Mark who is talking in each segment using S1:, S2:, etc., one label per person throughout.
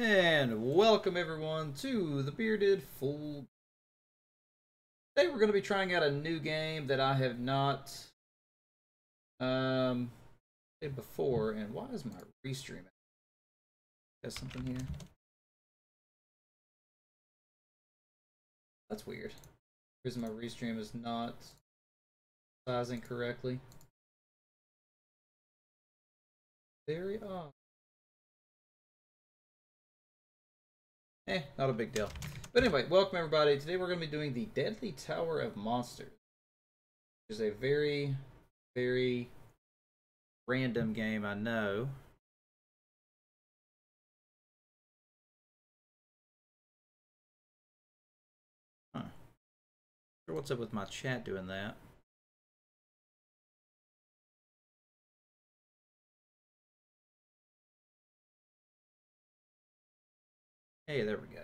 S1: And welcome everyone to the Bearded Fool. Today we're going to be trying out a new game that I have not played before. And why is my restream? Got something here? That's weird. The reason my restream is not sizing correctly. Very odd. Not a big deal. But anyway, welcome everybody. Today we're going to be doing the Deadly Tower of Monsters. Which is a very, very random game, I know. Huh. Not sure what's up with my chat doing that. Hey, there we go.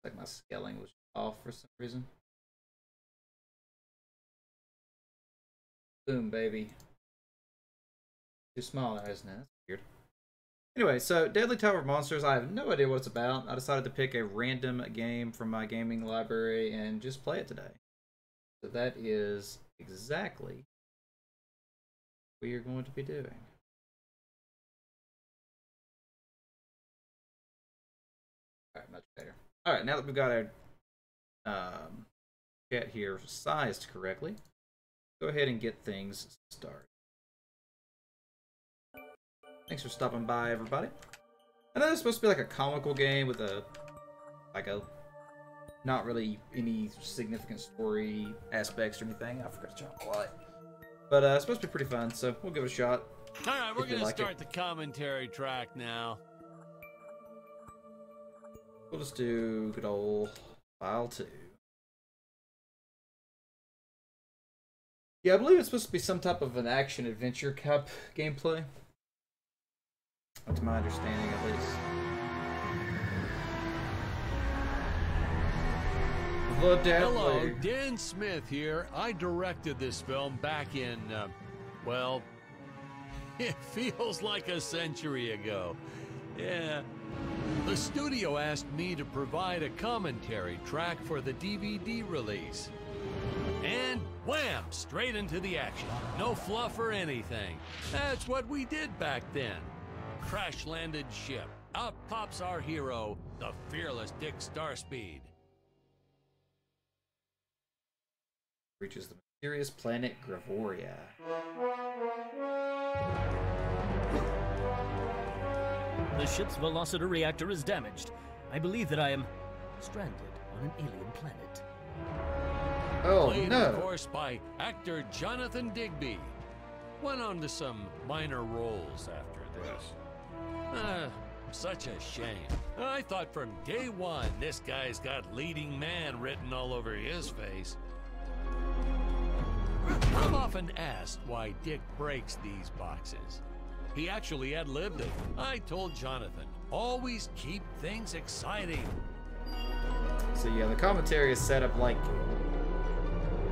S1: Like my scaling was off for some reason. Boom, baby. Too small now, isn't it? That's weird. Anyway, so Deadly Tower of Monsters, I have no idea what it's about. I decided to pick a random game from my gaming library and just play it today. So that is exactly what you're going to be doing. Alright, much better. Alright, now that we've got our chat here sized correctly, go ahead and get things started. Thanks for stopping by, everybody. I know it's supposed to be like a comical game with a not really any significant story aspects or anything. I forgot to turn on the light. But it's supposed to be pretty fun, so we'll give it a shot.
S2: Alright, we're gonna start the commentary track now.
S1: We'll just do good old file 2. Yeah, I believe it's supposed to be some type of an action-adventure type gameplay. To my understanding, at least.
S2: Hello, Dan Smith here. I directed this film back in, well, it feels like a century ago. Yeah. The studio asked me to provide a commentary track for the DVD release. And wham! Straight into the action. No fluff or anything. That's what we did back then. Crash-landed ship. Out pops our hero, the fearless Dick Starspeed.
S1: Reaches the mysterious planet Gravoria.
S3: The ship's velocity reactor is damaged. I believe that I am stranded on an alien planet.
S1: Oh,
S2: Played,
S1: no.
S2: of course, by actor Jonathan Digby. Went on to some minor roles after this. Such a shame. I thought from day one this guy's got leading man written all over his face. I'm often asked why Dick breaks these boxes. He actually ad-libbed it. I told Jonathan, always keep things exciting.
S1: So yeah, the commentary is set up like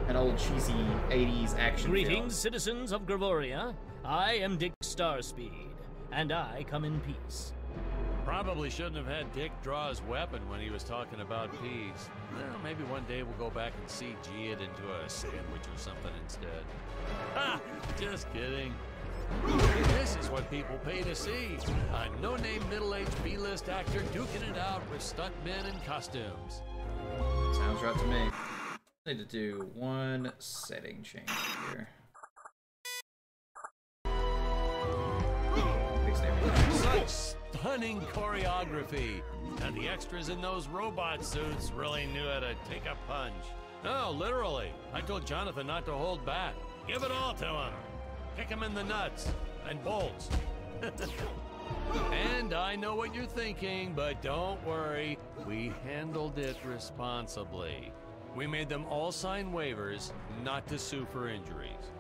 S1: an old cheesy 80s action
S3: Greetings,
S1: film.
S3: citizens of Gravoria. I am Dick Starspeed, and I come in peace.
S2: Probably shouldn't have had Dick draw his weapon when he was talking about peace. Well, maybe one day we'll go back and CG it into a sandwich or something instead. Ha! Just kidding. This is what people pay to see. A no-name middle-aged B-list actor duking it out with stuntmen in costumes.
S1: Sounds right to me. Need to do one setting change here.
S2: Such stunning choreography. And the extras in those robot suits really knew how to take a punch. No, literally. I told Jonathan not to hold back. Give it all to him. Kick him in the nuts and bolts. And I know what you're thinking, but don't worry. We handled it responsibly. We made them all sign waivers not to sue for injuries.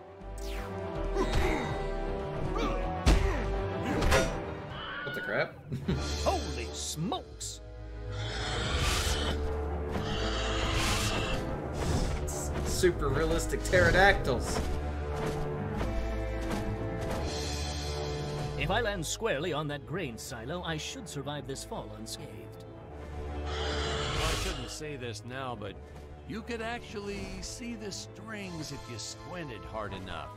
S1: What the crap?
S3: Holy smokes!
S1: Super realistic pterodactyls.
S3: If If I land squarely on that grain silo, I should survive this fall unscathed.
S2: Well, I shouldn't say this now, but you could actually see the strings if you squinted hard enough.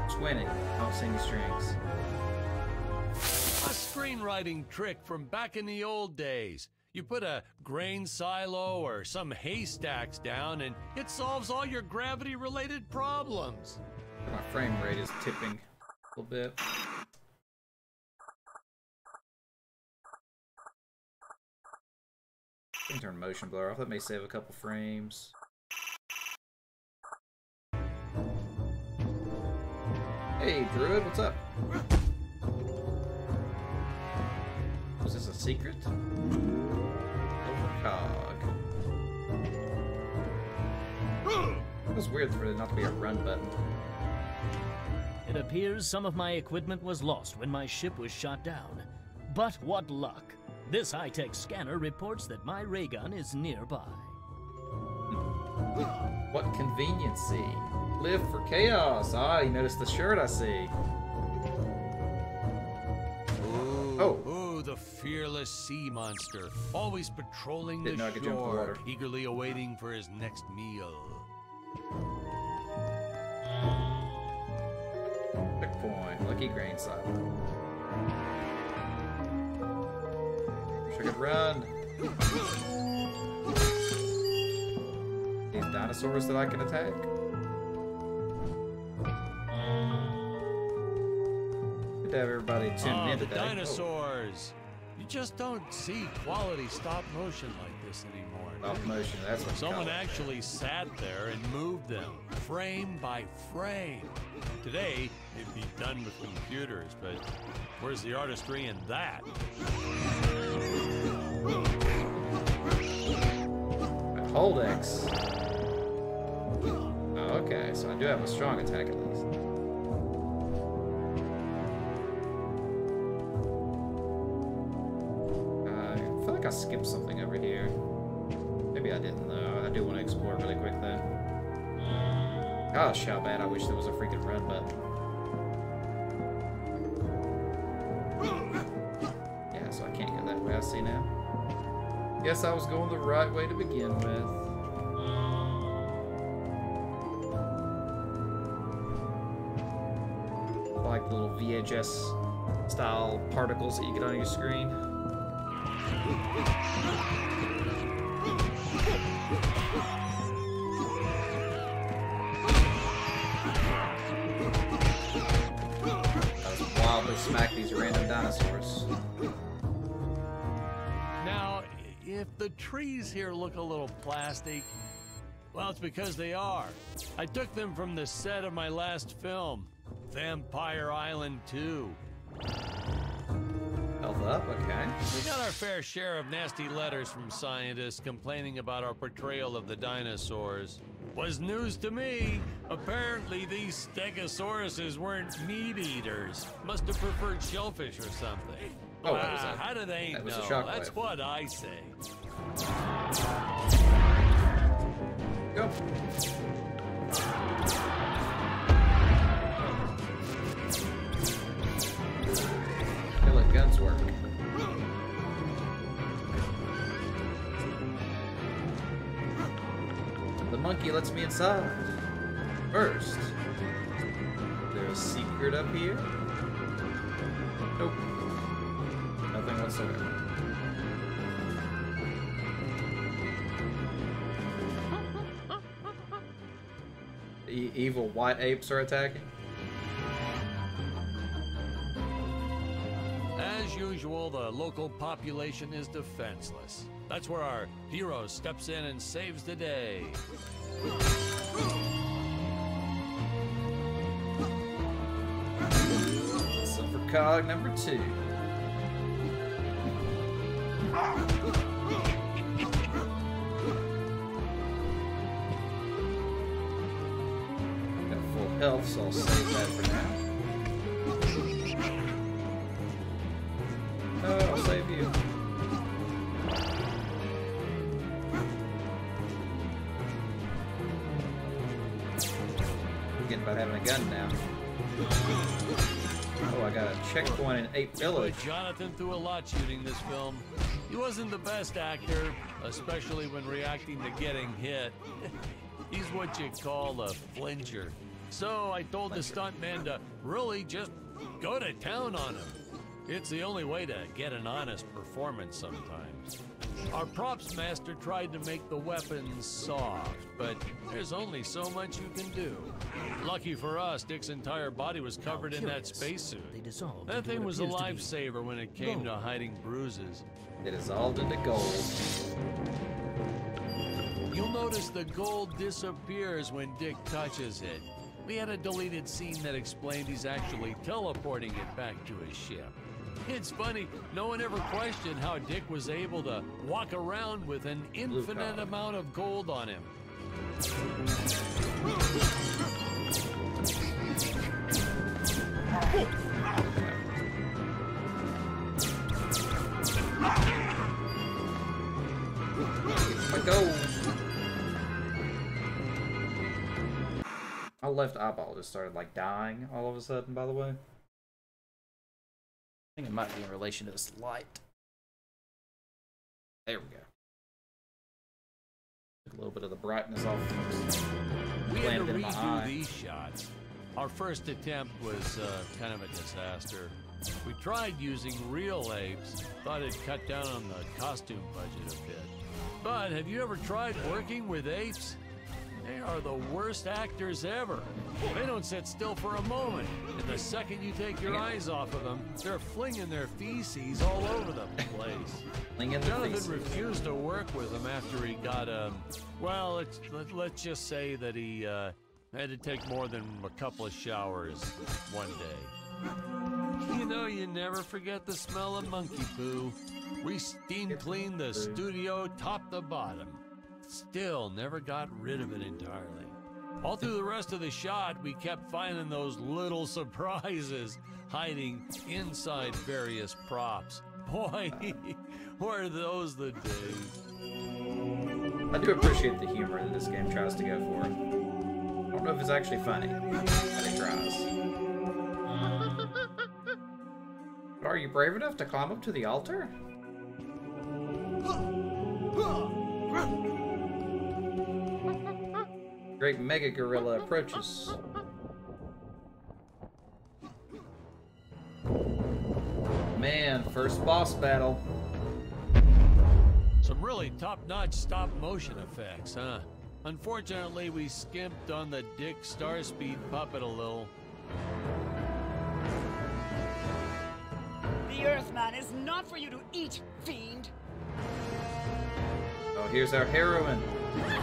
S1: Squinting. I don't see any strings.
S2: A screenwriting trick from back in the old days. You put a grain silo or some haystacks down and it solves all your gravity-related problems.
S1: My frame rate is tipping a little bit. I can turn motion blur off. That may save a couple frames. Hey, Druid, what's up? Was this a secret? Overcog. It was weird for it not to be a run button.
S3: It appears some of my equipment was lost when my ship was shot down. But what luck! This high-tech scanner reports that my ray gun is nearby.
S1: What conveniency. Live for chaos. Ah, you noticed the shirt I see.
S2: Ooh, the fearless sea monster, always patrolling the shore, eagerly awaiting for his next meal.
S1: Checkpoint. Lucky grain silo. Wish I could run. These dinosaurs that I can attack. Good to have everybody tuned in today.
S2: Dinosaurs! You just don't see quality stop motion like this anymore.
S1: Stop motion, that's what
S2: Someone actually sat there and moved them, frame by frame. Today, it'd be done with computers, but where's the artistry in that?
S1: Hold X. Oh, okay, so I do have a strong attack at least. I feel like I skipped something over here. Maybe I didn't though. I do want to explore really quick though. Gosh, how bad I wish there was a freaking run button. Yeah, so I can't go that way, I see now. Guess I was going the right way to begin with. I like the little VHS style particles that you get on your screen. Smack these random dinosaurs.
S2: Now, if the trees here look a little plastic, well, it's because they are. I took them from the set of my last film, Vampire Island 2.
S1: Health up, okay.
S2: We got our fair share of nasty letters from scientists complaining about our portrayal of the dinosaurs. Was news to me. Apparently these stegosauruses weren't meat eaters. Must have preferred shellfish or something.
S1: Oh, that was a,
S2: how do they
S1: that was
S2: know?
S1: A shockwave.
S2: That's what I say.
S1: Go. Feel like guns work. The monkey lets me inside. First, there's a secret up here. Nope. Nothing whatsoever. The evil white apes are attacking.
S2: As usual, the local population is defenseless. That's where our hero steps in and saves the day.
S1: Silver cog number 2. Got full health, so I'll save that for now. No, I'll save you. Forgetting about having a gun now. Oh, I got a checkpoint in 8 Village.
S2: Put Jonathan through a lot shooting this film. He wasn't the best actor, especially when reacting to getting hit. He's what you call a flincher. So I told the stuntman to really just go to town on him. It's the only way to get an honest performance sometimes. Our props master tried to make the weapons soft, but there's only so much you can do. Lucky for us, Dick's entire body was covered in that spacesuit. That thing was a lifesaver when it came to hiding bruises.
S1: It dissolved into gold.
S2: You'll notice the gold disappears when Dick touches it. We had a deleted scene that explained he's actually teleporting it back to his ship. It's funny, no one ever questioned how Dick was able to walk around with an infinite amount of gold on him.
S1: My gold. My left eyeball just started like dying all of a sudden, by the way. I think it might be in relation to this light. There we go. Took a little bit of the brightness off.
S2: We had to redo these shots. Our first attempt was kind of a disaster. We tried using real apes, thought it'd cut down on the costume budget a bit. But have you ever tried working with apes? They are the worst actors ever. They don't sit still for a moment. And the second you take your eyes off of them, they're flinging their feces all over the place. Jonathan refused to work with him after he got, well, let's just say that he had to take more than a couple of showers one day. You know, you never forget the smell of monkey poo. We steam cleaned the studio top to bottom. Still never got rid of it entirely. All through the rest of the shot, we kept finding those little surprises hiding inside various props. Boy, were those the days.
S1: I do appreciate the humor that this game tries to go for. I don't know if it's actually funny, but it tries. But are you brave enough to climb up to the altar? Great mega gorilla approaches. Man, first boss battle.
S2: Some really top-notch stop-motion effects, huh? Unfortunately, we skimped on the Dick Starspeed puppet a little.
S4: The Earthman is not for you to eat, fiend.
S1: Oh, here's our heroine.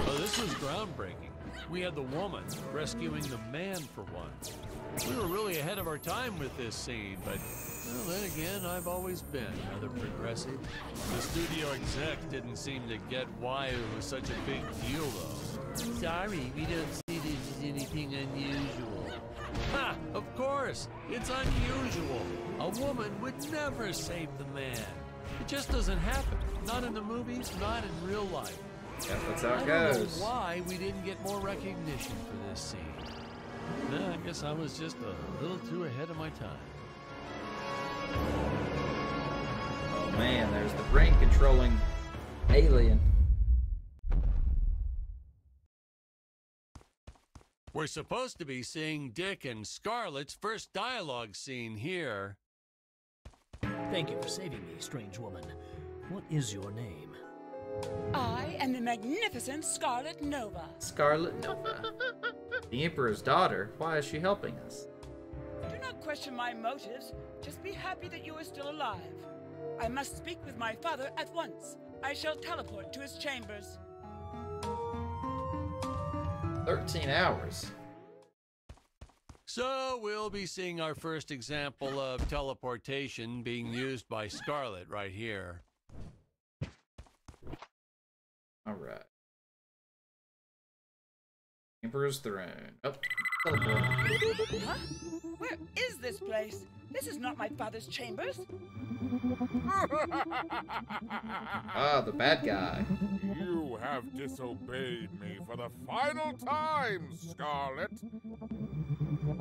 S2: Oh, this was groundbreaking. We had the woman rescuing the man for once. We were really ahead of our time with this scene, but well, then again, I've always been rather progressive. The studio execs didn't seem to get why it was such a big deal, though. Sorry, we don't see this as anything unusual. Ha! Of course! It's unusual! A woman would never save the man. It just doesn't happen. Not in the movies, not in real life.
S1: Yeah, that's how it goes.
S2: I don't know why we didn't get more recognition for this scene. I guess I was just a little too ahead of my time.
S1: Oh man, there's the brain controlling alien.
S2: We're supposed to be seeing Dick and Scarlett's first dialogue scene here.
S3: Thank you for saving me, strange woman. What is your name?
S4: I am the magnificent Scarlet Nova.
S1: Scarlet Nova. The Emperor's daughter? Why is she helping us?
S4: Do not question my motives. Just be happy that you are still alive. I must speak with my father at once. I shall teleport to his chambers.
S1: 13 hours.
S2: So we'll be seeing our first example of teleportation being used by Scarlet right here.
S1: Alright. Emperor's Throne. Oh, teleport.
S4: Huh? Where is this place? This is not my father's chambers.
S1: Ah, the bad guy.
S5: You have disobeyed me for the final time, Scarlet.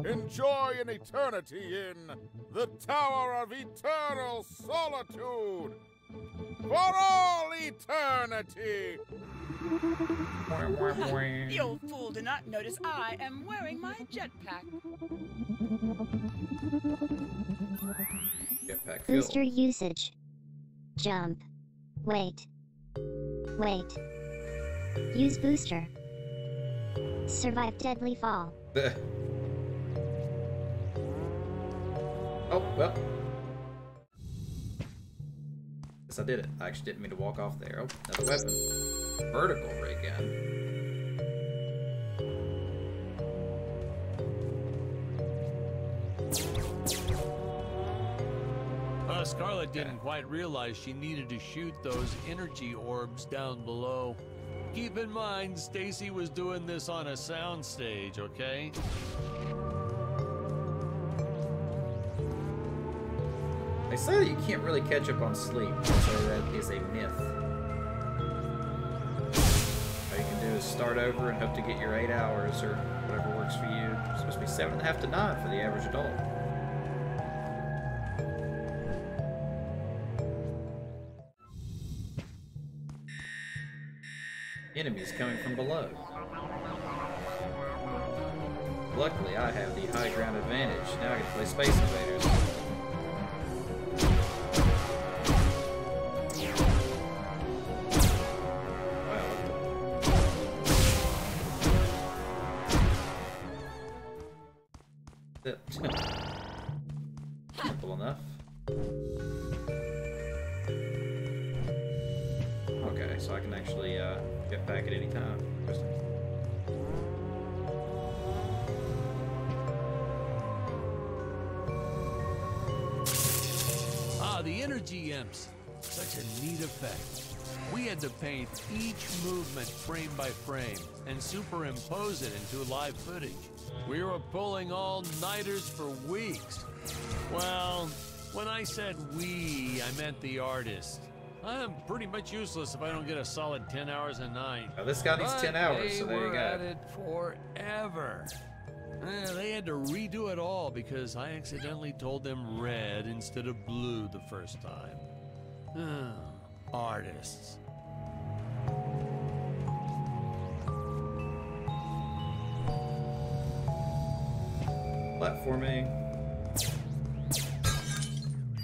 S5: Enjoy an eternity in the Tower of Eternal Solitude! For all eternity!
S4: The old fool did not notice I am wearing my jetpack.
S1: Jetpack
S6: Booster
S1: fuel.
S6: usage. Jump. Wait. Wait. Use booster. Survive deadly fall.
S1: Oh, well. Guess I did it. I actually didn't mean to walk off there. Oh, another weapon. Vertical ray gun.
S2: Scarlet didn't quite realize she needed to shoot those energy orbs down below. Keep in mind, Stacy was doing this on a soundstage, okay?
S1: They say that you can't really catch up on sleep, so that is a myth. All you can do is start over and hope to get your 8 hours or whatever works for you. It's supposed to be 7.5 to 9 for the average adult. Enemies coming from below. Luckily, I have the high ground advantage. Now I get to play Space Invaders. Simple enough. Okay, so I can actually get back at any time. Interesting.
S2: Ah, the energy imps. Such a neat effect. We had to paint each movement frame by frame and superimpose it into live footage. We were pulling all-nighters for weeks. Well, when I said we, I meant the artist. I'm pretty much useless if I don't get a solid 10 hours a night.
S1: Now this guy needs 10 hours, so there you
S2: They were
S1: go.
S2: at it forever. They had to redo it all because I accidentally told them red instead of blue the first time. Artists.
S1: Platforming.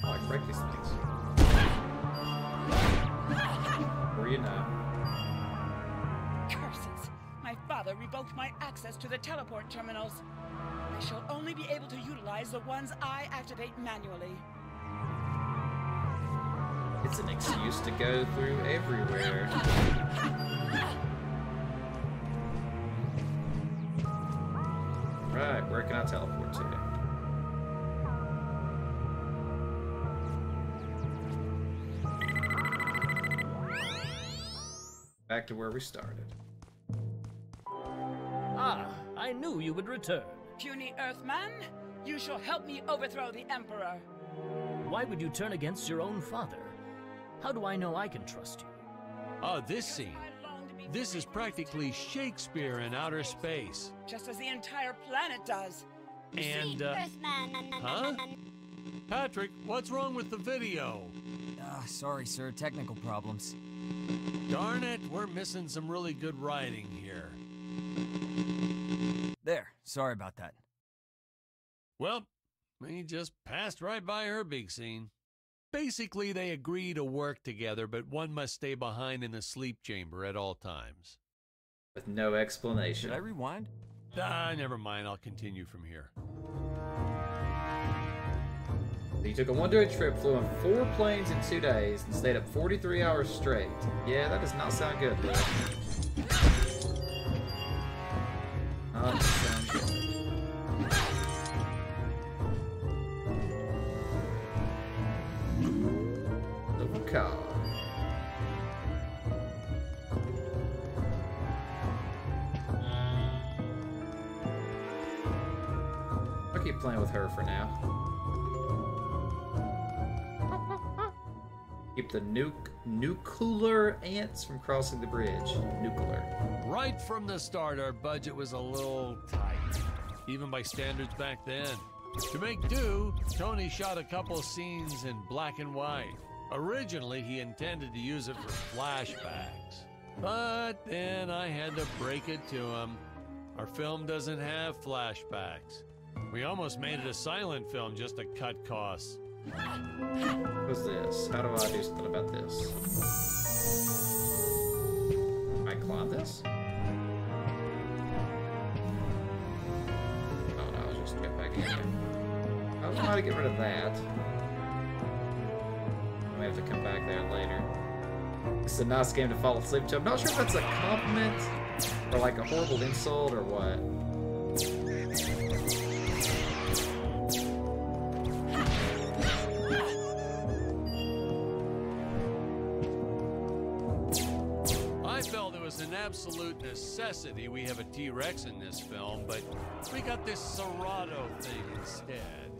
S1: Oh, I can break these things. Or you know.
S4: Curses! My father revoked my access to the teleport terminals. I shall only be able to utilize the ones I activate manually.
S1: It's an excuse to go through everywhere. Right, where can I teleport to? Back to where we started.
S3: Ah, I knew you would return.
S4: Puny Earthman, you shall help me overthrow the Emperor.
S3: Why would you turn against your own father? How do I know I can trust you?
S2: Oh, this scene. This is practically Shakespeare in outer space.
S4: Just as the entire planet does.
S2: And, huh? Patrick, what's wrong with the video?
S7: Sorry, sir. Technical problems.
S2: Darn it, we're missing some really good writing here.
S7: There. Sorry about that.
S2: Well, we just passed right by her big scene. Basically, they agree to work together, but one must stay behind in the sleep chamber at all times.
S1: With no explanation.
S7: Should I rewind?
S2: Never mind. I'll continue from here.
S1: So you took a one-day trip, flew on 4 planes in 2 days, and stayed up 43 hours straight. Yeah, that does not sound good, bro. Not sound good. Double car. I'll keep playing with her for now. Keep the nuclear ants from crossing the bridge. Nuclear.
S2: Right from the start, our budget was a little tight. even by standards back then. To make do, Tony shot a couple scenes in black and white. Originally, he intended to use it for flashbacks. But then I had to break it to him. Our film doesn't have flashbacks. We almost made it a silent film just to cut costs.
S1: What's this? How do I do something about this? Can I climb this? Oh no, I'll just get back in here. I was trying to get rid of that. We have to come back there later. This is a nice game to fall asleep to. I'm not sure if that's a compliment or like a horrible insult or what.
S2: I felt it was an absolute necessity we have a T-Rex in this film, but we got this Serato thing instead.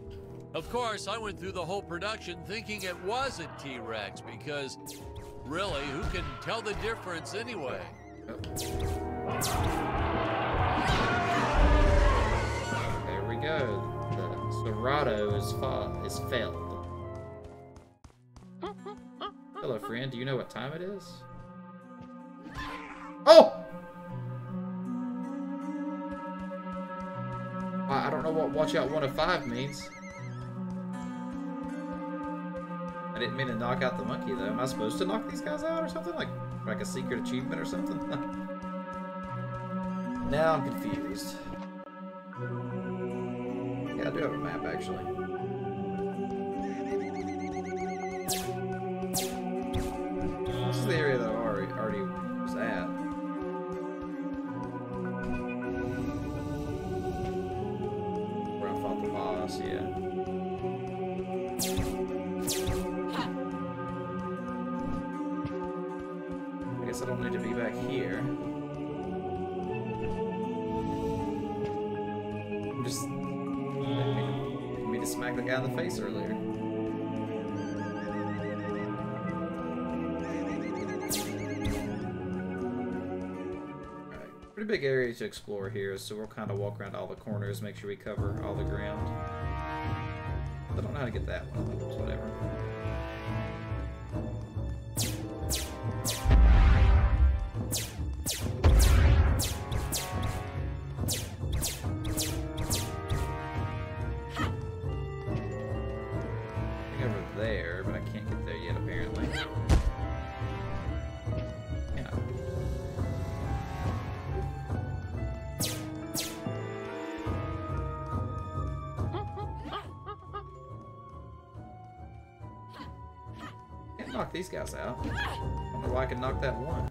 S2: Of course, I went through the whole production thinking it was a T-Rex because, really, who can tell the difference anyway?
S1: There we go. The Serato is failed. Hello, friend. Do you know what time it is? Oh! I don't know what watch out 1 of 5 means. I didn't mean to knock out the monkey, though. Am I supposed to knock these guys out or something? Like a secret achievement or something? Now I'm confused. Yeah, I do have a map, actually. This is the area that I already was at. Where I fought the boss, yeah. I don't need to be back here. I'm just didn't mean to smack the guy in the face earlier. Alright, pretty big area to explore here, so we'll kind of walk around all the corners, make sure we cover all the ground. I don't know how to get that one, but whatever. Knock these guys out. I don't know why I can knock that one.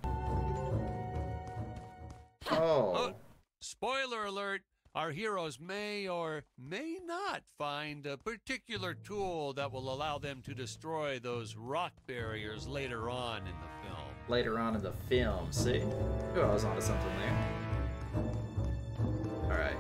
S1: Oh.
S2: Spoiler alert, our heroes may or may not find a particular tool that will allow them to destroy those rock barriers later on in the film.
S1: Later on in the film, see? Ooh, I was onto something there. Alright.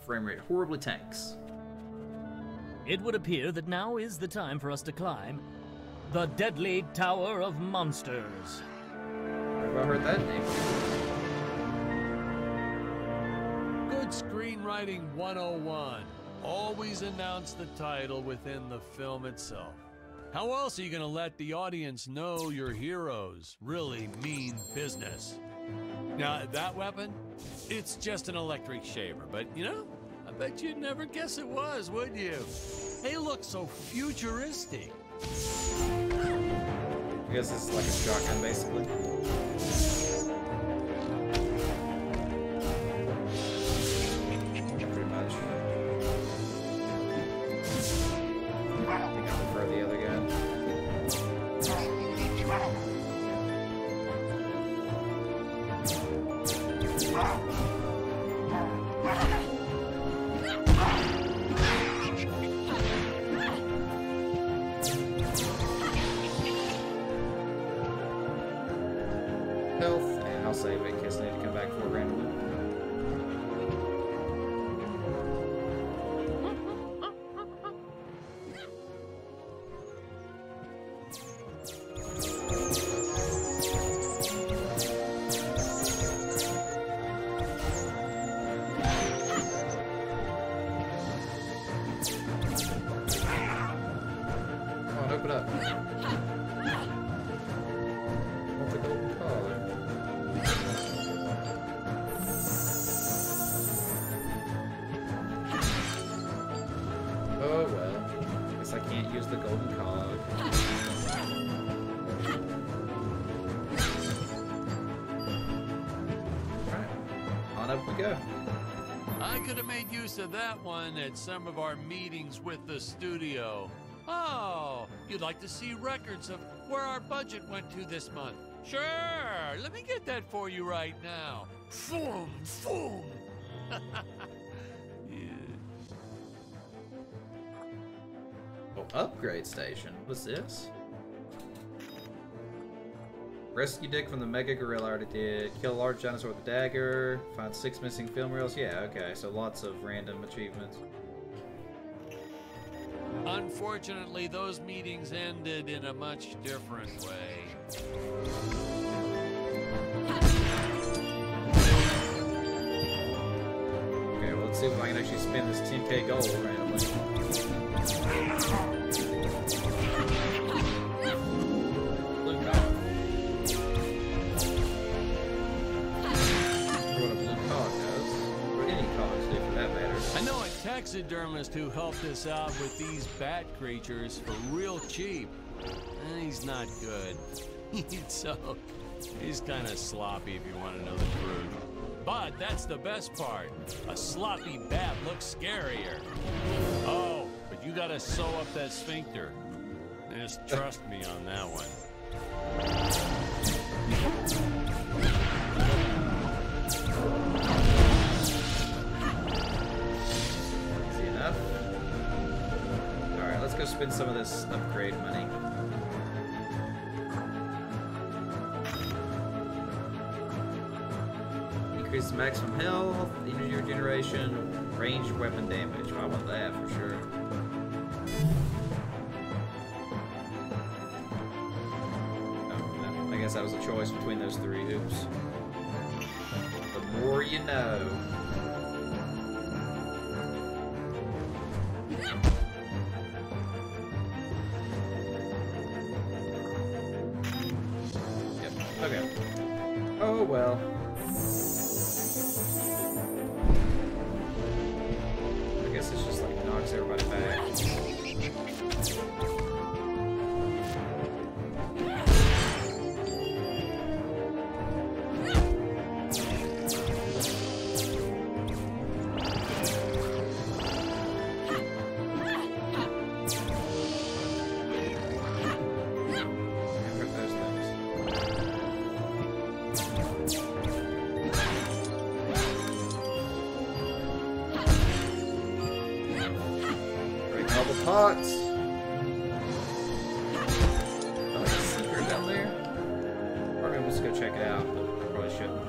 S1: Frame rate horribly tanks.
S3: It would appear that now is the time for us to climb the Deadly Tower of Monsters.
S1: Where have I heard that name?
S2: Good screenwriting 101. Always announce the title within the film itself. How else are you going to let the audience know your heroes really mean business? Now, that weapon, it's just an electric shaver, but you know, I bet you'd never guess it was, would you? They look so futuristic.
S1: I guess it's like a shotgun, basically. Pretty much. I think I prefer the other gun. health, and I'll save it in case I need to come back for it randomly. Come on, open up. Want the golden card. Oh well. Guess I can't use the golden cog. Alright. On up we go.
S2: I could have made use of that one at some of our meetings with the studio. Oh, you'd like to see records of where our budget went to this month? Sure, let me get that for you right now. Boom, boom. Yeah.
S1: Oh, upgrade station. What's this? Rescue Dick from the Mega Gorilla, I already did. Kill a large dinosaur with a dagger. Find 6 missing film reels. Yeah, okay, so lots of random achievements.
S2: Unfortunately, those meetings ended in a much different way.
S1: Okay, well, let's see if I can actually spin this 10k gold randomly. Blue cog. What a blue cog does. What any cogs do for that matter.
S2: I know a taxidermist who helped us out with these bat creatures for real cheap. He's not good. So, he's kind of sloppy if you want to know the truth. But that's the best part. A sloppy bat looks scarier. Oh, but you gotta sew up that sphincter. Just trust me on that one.
S1: Easy enough. Alright, let's go spend some of this upgrade money. Increase maximum health, energy regeneration, ranged weapon damage. Well, I want that for sure. Oh, I guess that was a choice between those 3 hoops. The more you know. Yep, okay. Oh well. I guess it's just like knocks everybody back. Pots. Oh, there's a secret down there. Probably let's go check it out, but probably shouldn't.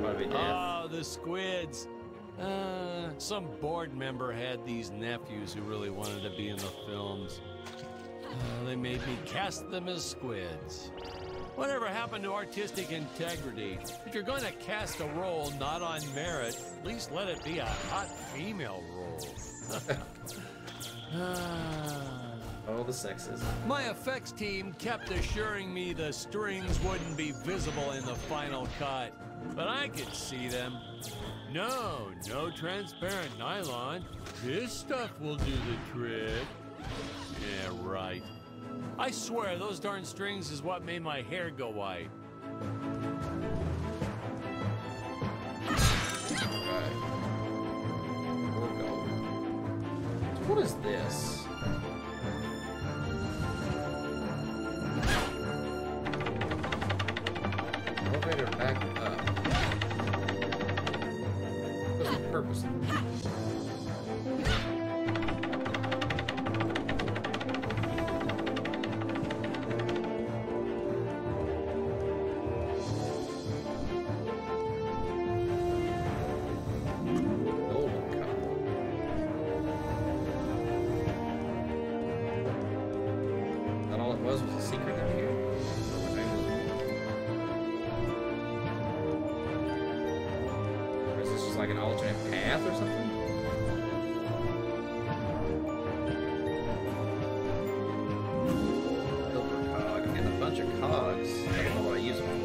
S1: Probably be dead.
S2: Oh, the squids. Some board member had these nephews who really wanted to be in the films. They made me cast them as squids. Whatever happened to artistic integrity? If you're going to cast a role not on merit, at least let it be a hot female role.
S1: Oh, the sexism.
S2: My effects team kept assuring me the strings wouldn't be visible in the final cut, but I could see them. No transparent nylon. This stuff will do the trick. Yeah, right. I swear, those darn strings is what made my hair go white.
S1: Alright. More gold. So what is this? Elevator back up. What's the purpose of this? was a secret in here. Or is this just like an alternate path or something? Silver cog and a bunch of cogs. I don't know what I use them for.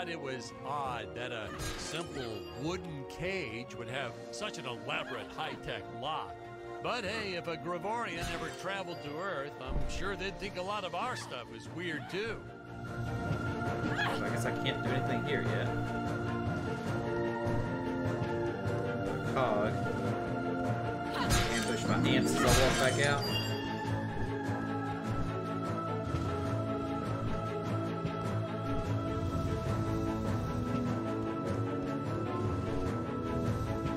S2: It was odd that a simple wooden cage would have such an elaborate high-tech lock. But hey, if a Gravorian ever traveled to Earth, I'm sure they'd think a lot of our stuff is weird too.
S1: So I guess I can't do anything here yet. Cog. Ambush my ants as I walk back out.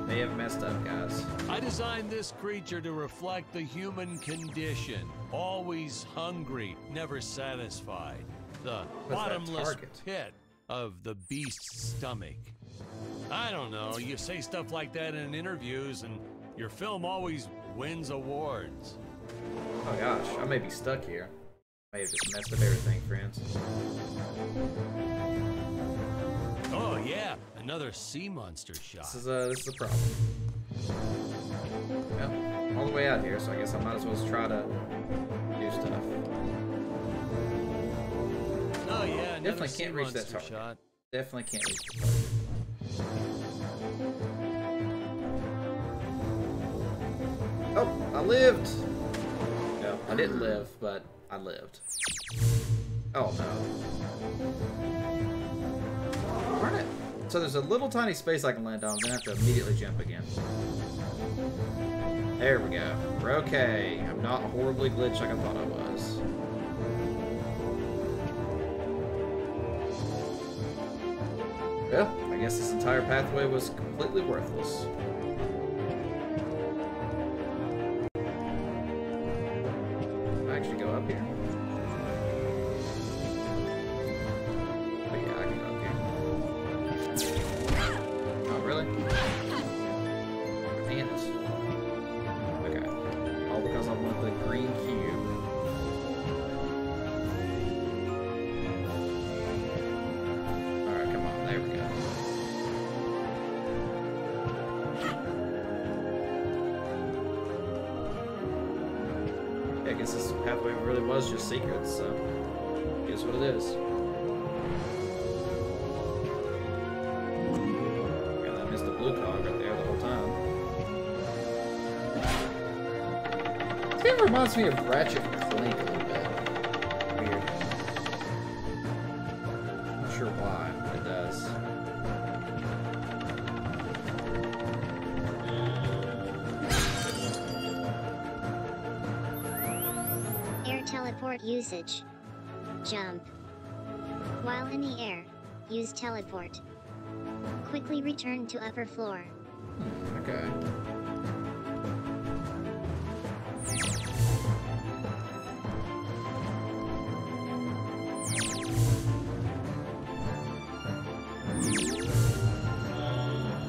S1: They have messed up, guys.
S2: I designed this creature to reflect the human condition. Always hungry, never satisfied. The bottomless pit of the beast's stomach. I don't know, you say stuff like that in interviews and your film always wins awards.
S1: Oh gosh, I may be stuck here. I may have just messed up everything, friends.
S2: Oh yeah, another sea monster shot.
S1: This is a problem. Well, I'm all the way out here, so I guess I might as well just try to do stuff.
S2: Oh yeah,
S1: definitely can't reach that target. Shot. Definitely can't reach the target. Oh, I lived! No, I didn't live, but I lived. Oh no. Darn it. So there's a little tiny space I can land on, then I have to immediately jump again. There we go. We're okay. I'm not horribly glitched like I thought I was. Well, I guess this entire pathway was completely worthless. Can I actually go up here? Oh yeah, I can go up here. Oh, really? Ants. Okay. All because I want the green cube. Alright, come on. There we go. I guess this pathway really was just secrets, so guess what it is. And I missed the blue cog right there the whole time. This game reminds me of Ratchet and Clank a little bit. Weird. Not sure why, but it does.
S6: Teleport usage. Jump. While in the air, use teleport. Quickly return to upper floor.
S1: Okay.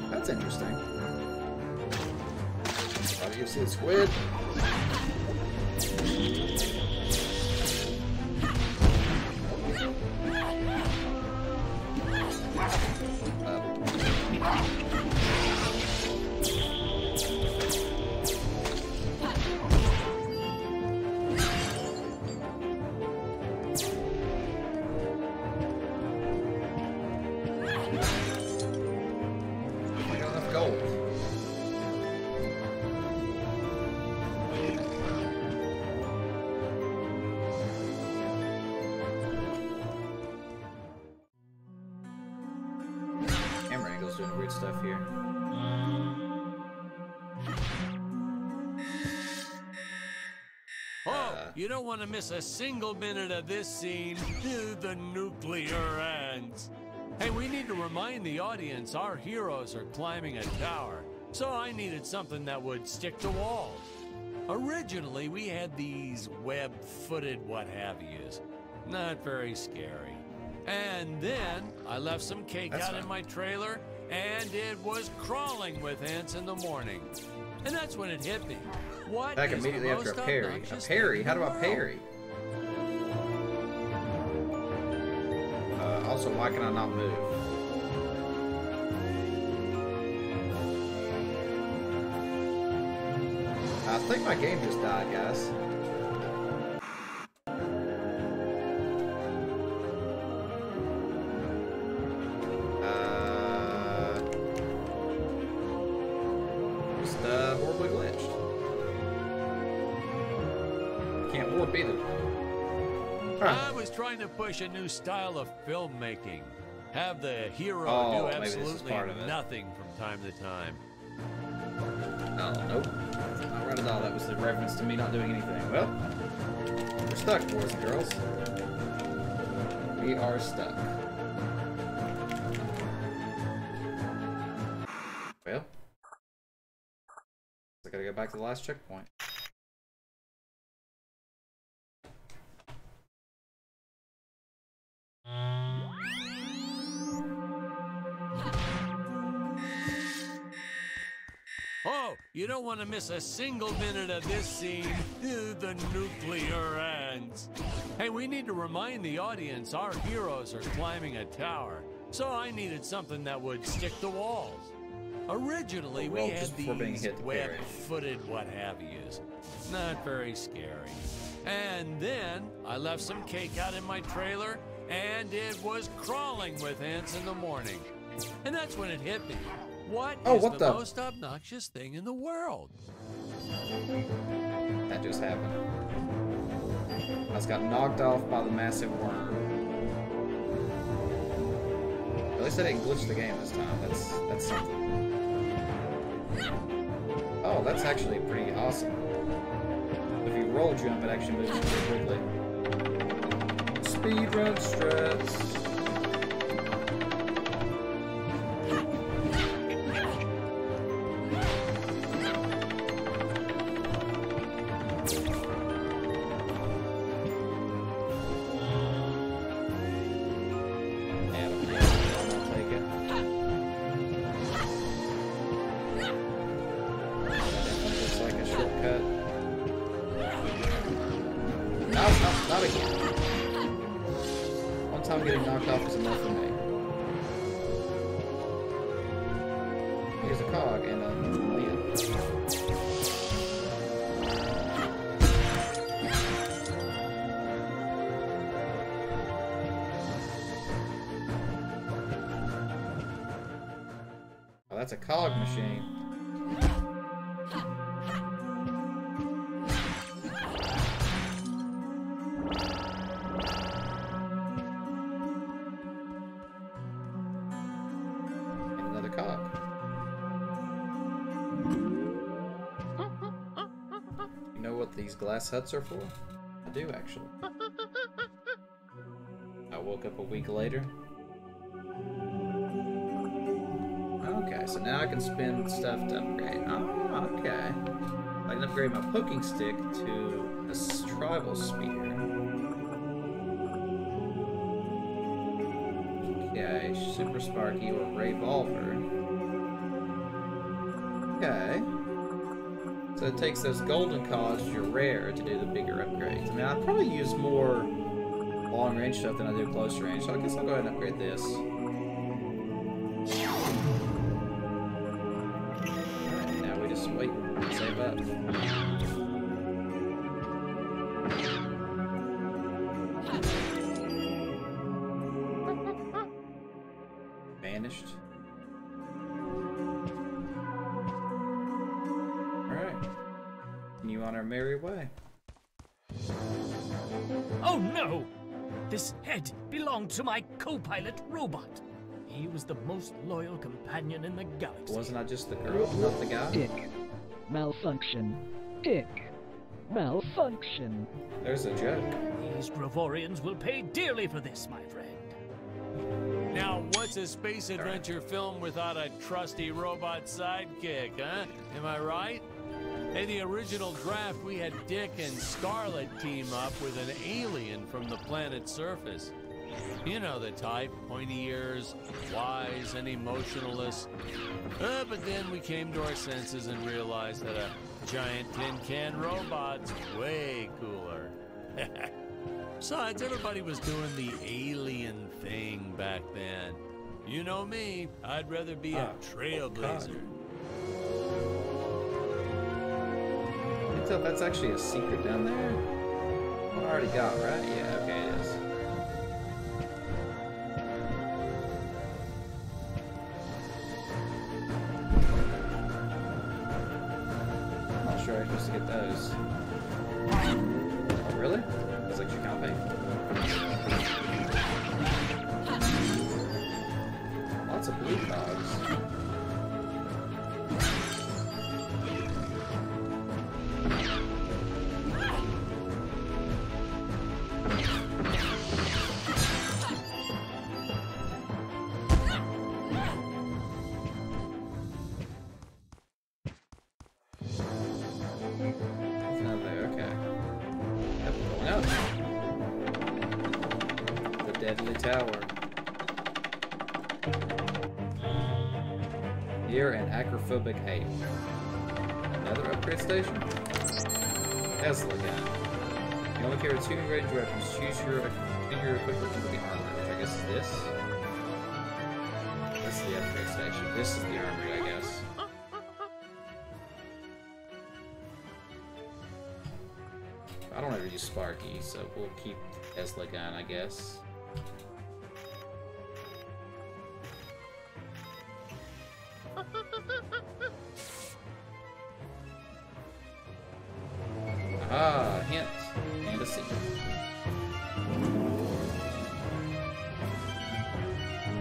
S1: That's interesting. How do you see the squid? Doing weird stuff here.
S2: You don't want to miss a single minute of this scene. The nuclear ants. Hey, we need to remind the audience our heroes are climbing a tower. So I needed something that would stick to walls. Originally, we had these web-footed what-have-yous. Not very scary. And then I left some cake out in my trailer, and it was crawling with ants in the morning. And that's when it hit me. What
S1: Back
S2: is
S1: immediately
S2: the
S1: after a
S2: most
S1: parry. A
S2: obnoxious
S1: parry?
S2: thing
S1: How
S2: in
S1: do
S2: the
S1: I
S2: world?
S1: parry? Also, why can I not move? I think my game just died, guys. Just horribly glitched. Can't warp either.
S2: I was trying to push a new style of filmmaking. Have the hero do
S1: maybe this is
S2: absolutely
S1: part of it.
S2: nothing from time to time.
S1: Oh, nope. That's not right at all. That was the reference to me not doing anything. Well, we're stuck, boys and girls. We are stuck. Well, I gotta go back to the last checkpoint.
S2: Oh, you don't want to miss a single minute of this scene. The nuclear ants. Hey, we need to remind the audience our heroes are climbing a tower. So I needed something that would stick to walls. Originally, we had
S1: just before being
S2: these
S1: hit the parry.
S2: web-footed what-have-yous. Not very scary. And then I left some cake out in my trailer, and it was crawling with ants in the morning. And that's when it hit me. What is
S1: what
S2: the
S1: the-
S2: most obnoxious thing in the world?
S1: That just happened. I just got knocked off by the massive worm. At least I didn't glitch the game this time. That's something. Oh, that's actually pretty awesome. If you roll jump, it actually moves pretty quickly. Speedrun strats. Not again. One time getting knocked off is enough for me. Here's a cog and a Leah. Oh, that's a cog machine. You know what these glass huts are for? I do, actually. I woke up a week later. Okay, so now I can spend stuff to upgrade. Oh, okay. I can upgrade my poking stick to a tribal spear. Okay, super sparky or revolver. Okay. So it takes those golden cogs, which are rare, to do the bigger upgrades. I mean, I'd probably use more long-range stuff than I do close range, so I guess I'll go ahead and upgrade this. Alright, now we just wait and save up. Vanished. Continue on our merry way.
S3: Oh no! This head belonged to my co-pilot robot. He was the most loyal companion in the galaxy.
S1: Wasn't I just the girl, not the guy?
S8: Dick. Malfunction. Dick. Malfunction.
S1: There's a joke.
S3: These Gravorians will pay dearly for this, my friend.
S2: Now, what's a space adventure film without a trusty robot sidekick, huh? Am I right? In the original draft, we had Dick and Scarlet team up with an alien from the planet's surface. You know the type, pointy ears, wise and emotionless. But then we came to our senses and realized that a giant tin can robot's way cooler. Besides, everybody was doing the alien thing back then. You know me, I'd rather be a trailblazer.
S1: You can tell that's actually a secret down there. I already got, right? Yeah, okay, it is. I'm not sure I'm supposed to get those. Oh, really? That's like you can't pay. Lots of blue dogs. Deadly Tower. Here an acrophobic ape. Another upgrade station? Tesla gun. You only carry 2 range weapons. Choose your equipment for the armor, which I guess is this. This is the upgrade station. This is the armory, I guess. I don't ever use Sparky, so we'll keep the Tesla gun, I guess. Ah, hint. And a secret.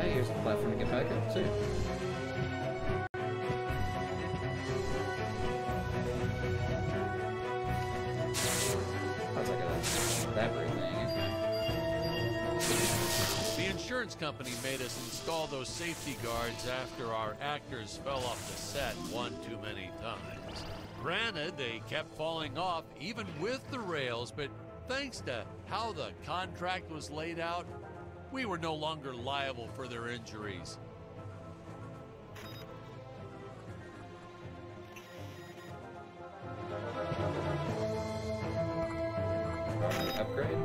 S1: Hey, here's a platform to get back up to. That's like a battery thing, okay.
S2: The insurance company made us install those safety guards after our actors fell off the set one too many times. Granted, they kept falling off even with the rails, but thanks to how the contract was laid out, we were no longer liable for their injuries.
S1: Upgrade?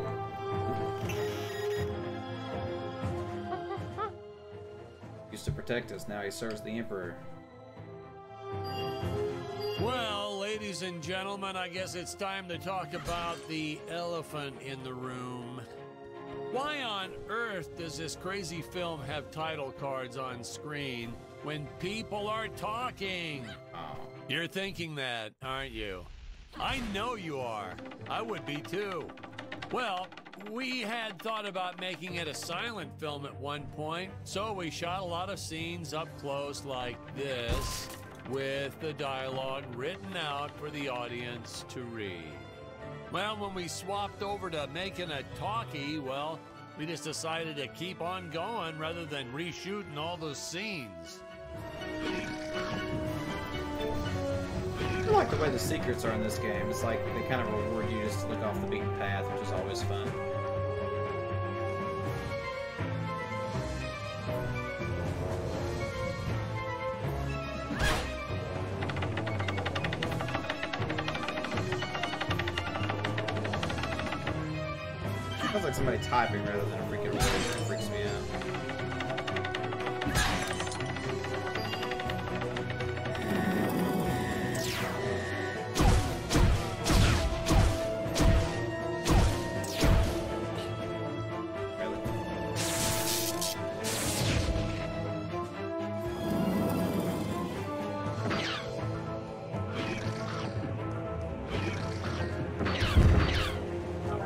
S1: Used to protect us, now he serves the Emperor.
S2: Well, ladies and gentlemen, I guess it's time to talk about the elephant in the room. Why on earth does this crazy film have title cards on screen when people are talking?
S1: Oh.
S2: You're thinking that, aren't you? I know you are. I would be too. Well, we had thought about making it a silent film at one point, so we shot a lot of scenes up close like this, with the dialogue written out for the audience to read. Well, when we swapped over to making a talkie, well, we just decided to keep on going rather than reshooting all those scenes.
S1: I like the way the secrets are in this game. It's like they kind of reward you just to look off the beaten path, which is always fun. Sounds like somebody typing rather than a freaking voice. It freaks me out.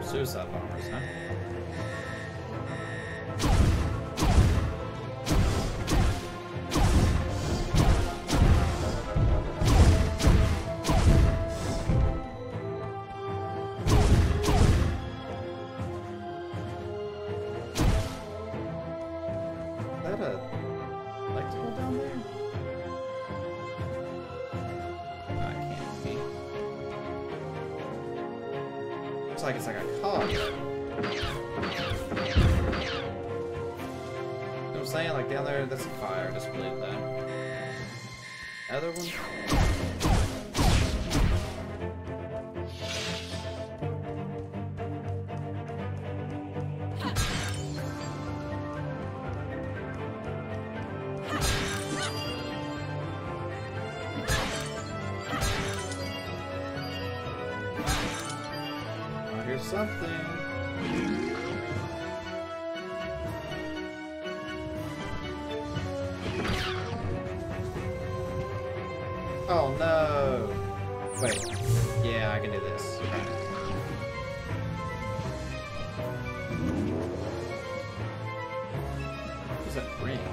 S1: Suicide bombers, huh? Is that a collectible down there? No, it can't be. Looks like it's like a cog. You know what I'm saying? Like down there, that's a fire. Just believe that. Other one? Something. Oh no! Wait. Yeah, I can do this. What's that ring?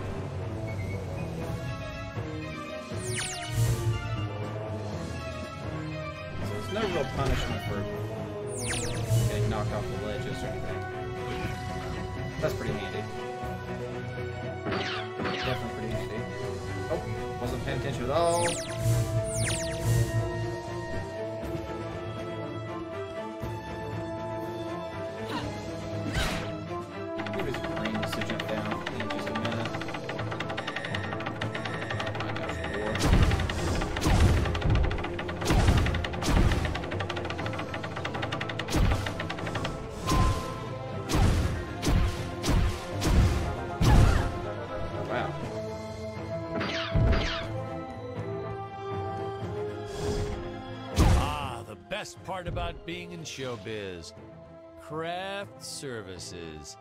S1: So there's no real punishment for getting knocked off the ledges or anything. That's pretty handy. Definitely pretty handy. Oh, wasn't paying attention at all. Give his brains to jump down in just a minute. Oh my gosh, war.
S2: Best part about being in showbiz, craft services.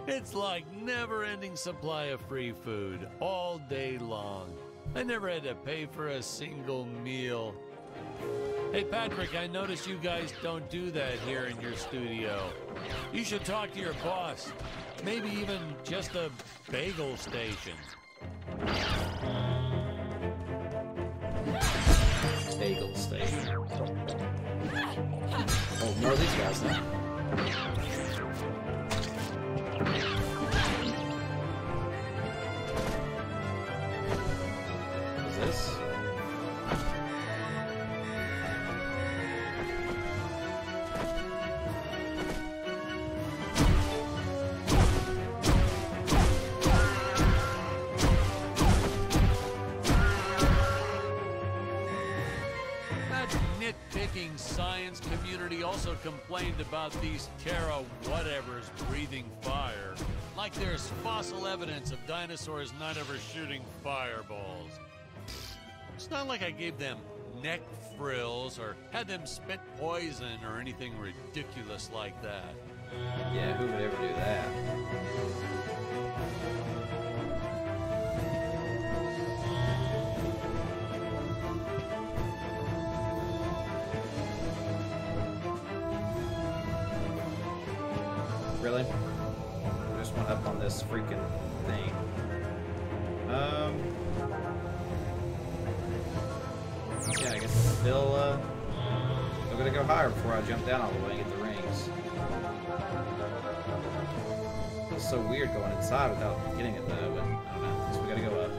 S2: It's like never-ending supply of free food all day long. I never had to pay for a single meal. Hey Patrick, I noticed you guys don't do that here in your studio. You should talk to your boss. Maybe even just a bagel station.
S1: Bagel station. Oh, more of these guys now. What's this?
S2: Nitpicking science community also complained about these Terra whatevers breathing fire. Like there's fossil evidence of dinosaurs not ever shooting fireballs. It's not like I gave them neck frills or had them spit poison or anything ridiculous like that.
S1: Yeah, who would ever do that? Really? I just went up on this freaking thing. Yeah, I guess I'm still gonna go higher before I jump down all the way and get the rings. It's so weird going inside without getting it though, but I don't know. I guess we gotta go up.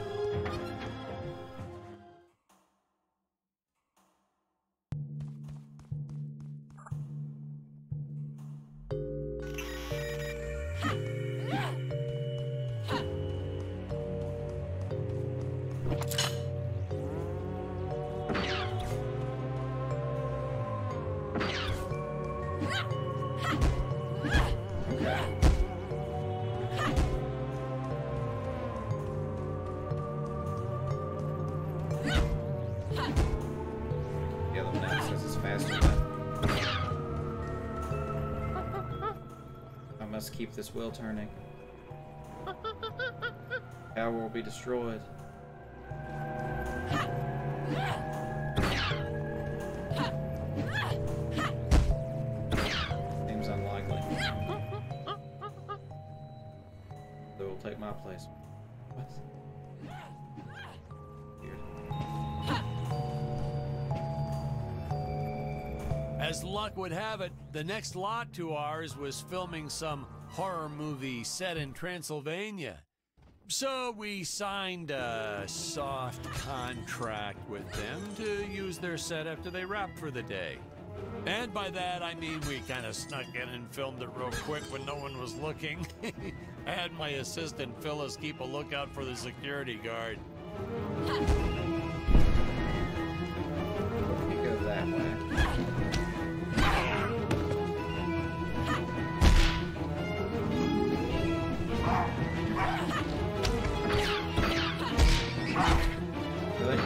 S1: Keep this wheel turning. Power will be destroyed. Seems unlikely. They will take my place. What? Weird.
S2: As luck would have it, the next lot to ours was filming some horror movie set in Transylvania. So we signed a soft contract with them to use their set after they wrapped for the day. And by that, I mean we kind of snuck in and filmed it real quick when no one was looking. I had my assistant Phyllis keep a lookout for the security guard.
S1: Can't go that way. Really?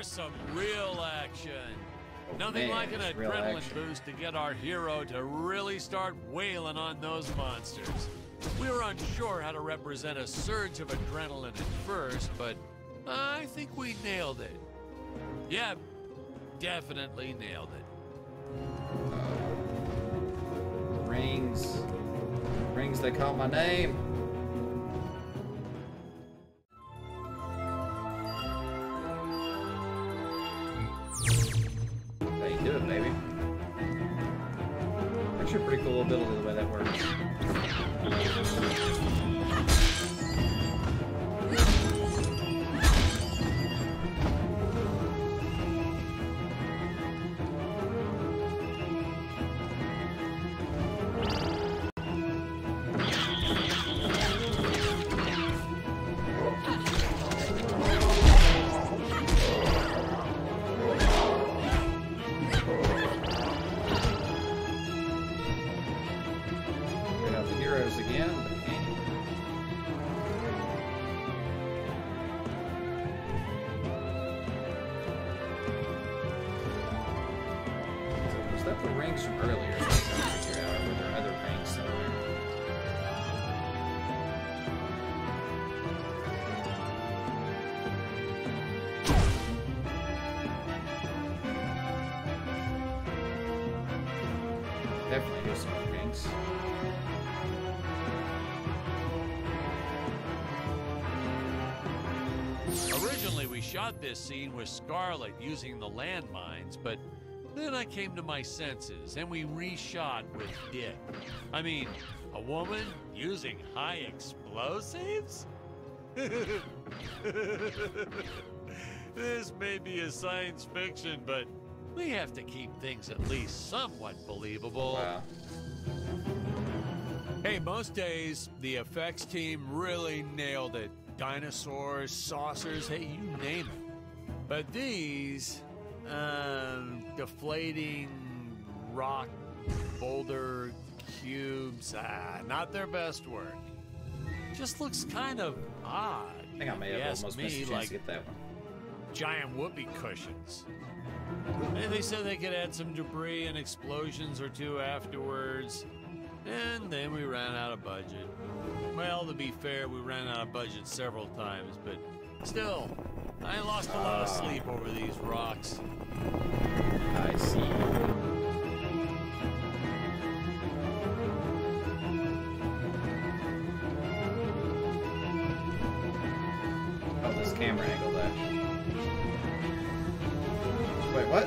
S2: Some real action. Nothing like an adrenaline boost to get our hero to really start wailing on those monsters. We were unsure how to represent a surge of adrenaline at first, but I think we nailed it. Yep, definitely nailed it.
S1: Rings. Rings, they call my name. Do it, baby. Actually, a pretty cool ability the way that works. The rings from earlier, so I'm trying to figure out, or were there other rings somewhere? Definitely do some more rings.
S2: Originally, we shot this scene with Scarlet using the landmines, but then I came to my senses, and we reshot with Dick. I mean, a woman using high explosives? This may be a science fiction, but we have to keep things at least somewhat believable.
S1: Wow.
S2: Hey, most days, the effects team really nailed it. Dinosaurs, saucers, hey, you name it. But these... deflating rock boulder cubes, not their best work. Just looks kind of odd.
S1: I think I may have almost missed a chance to get that one.
S2: Giant whoopee cushions. And they said they could add some debris and explosions or two afterwards. And then we ran out of budget. Well, to be fair, we ran out of budget several times, but still, I lost a lot of sleep over these rocks.
S1: I see. Oh, this camera angle there. Wait, what?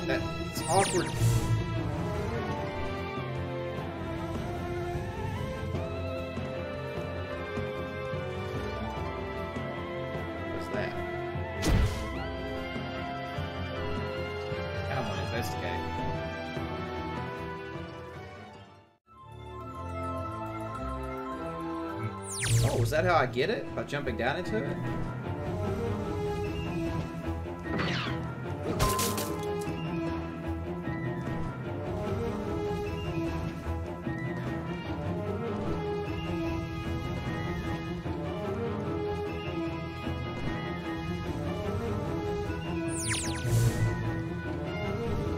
S1: That's awkward. What's that? I want to investigate. Oh, is that how I get it? By jumping down into it?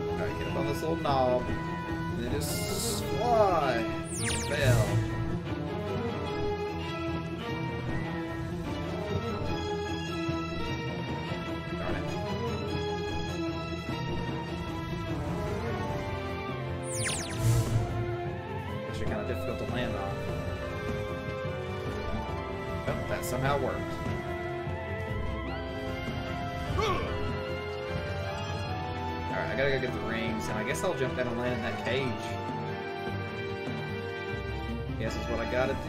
S1: Alright, get up on this little knob. And then just fly. Fail. somehow worked. Alright, I gotta go get the rings, and I guess I'll jump down and land in that cage. Guess that's what I gotta do.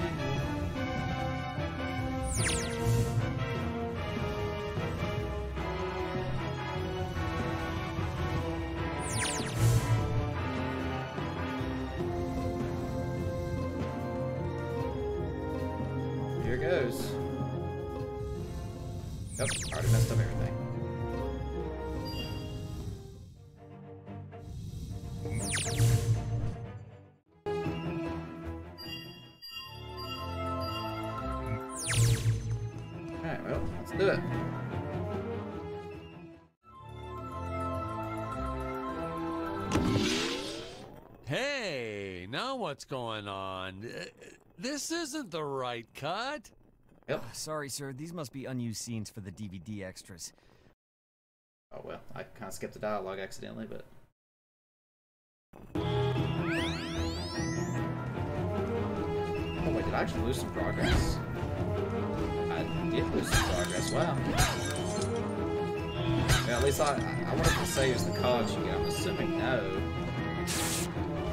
S1: Here goes. Nope, already messed up everything. Alright, well, let's do it.
S2: Hey, now what's going on? This isn't the right cut.
S1: Yep.
S7: Sorry, sir. These must be unused scenes for the DVD extras.
S1: Oh well, I kind of skipped the dialogue accidentally, but... Oh wait, did I actually lose some progress? I did lose some progress, wow. Yeah, at least I wonder if the saves the cogs you get. I'm assuming no.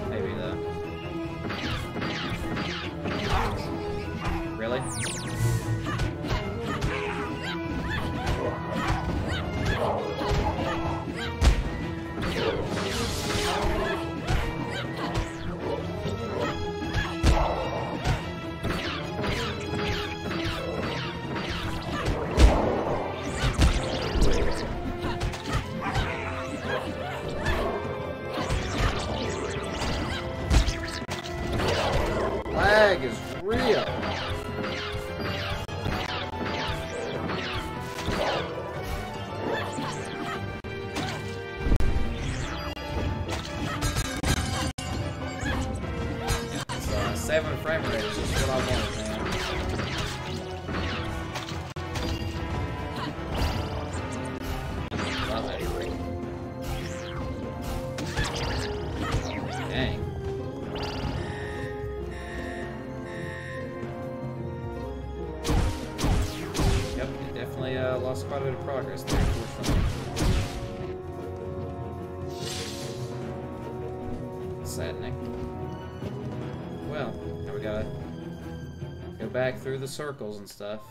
S1: Maybe though. Really? Lag is real. So 7 frame rate is just what I wanted, man. Love that rate. Dang. Lost quite a bit of progress there, unfortunately. Saddening. Well, now we gotta go back through the circles and stuff.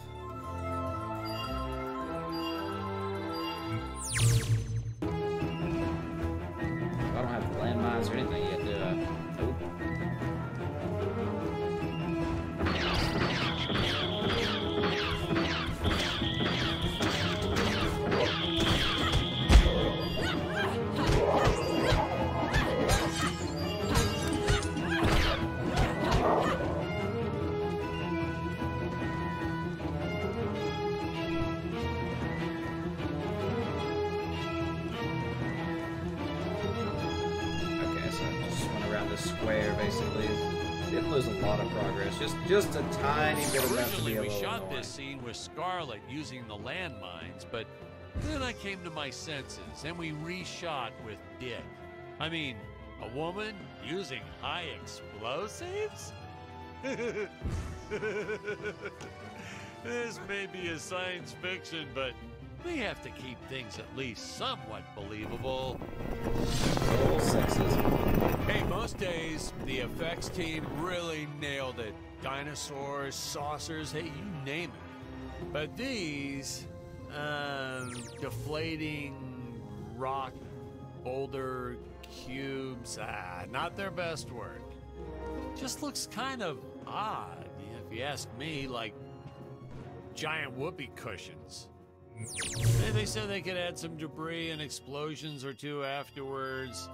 S1: I don't have landmines or anything yet, do I? Nope. Square basically didn't lose a lot of progress, just a tiny bit enough to be a
S2: Originally, we
S1: little
S2: shot
S1: annoying.
S2: this scene with Scarlet using the landmines, but then I came to my senses and we reshot with Dick. I mean, a woman using high explosives? This may be a science fiction, but we have to keep things at least somewhat believable.
S1: Total sexism.
S2: Hey, most days, the effects team really nailed it. Dinosaurs, saucers, hey, you name it. But these, deflating rock boulder cubes, not their best work. Just looks kind of odd, if you ask me, like giant whoopee cushions. They said they could add some debris and explosions or two afterwards.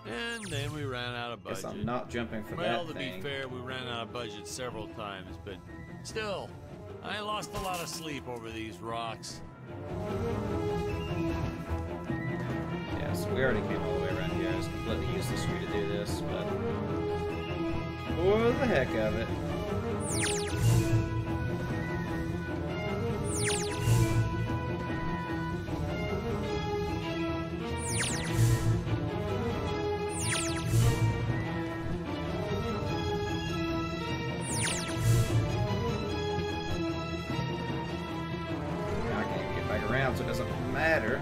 S2: And then we ran out of budget.
S1: Guess I'm not jumping for
S2: Well,
S1: that
S2: to
S1: thing.
S2: be fair, we ran out of budget several times, but still, I lost a lot of sleep over these rocks.
S1: Yeah, so we already came all the way around here. It's completely useless for me to do this, but for the heck of it. around, so it doesn't matter.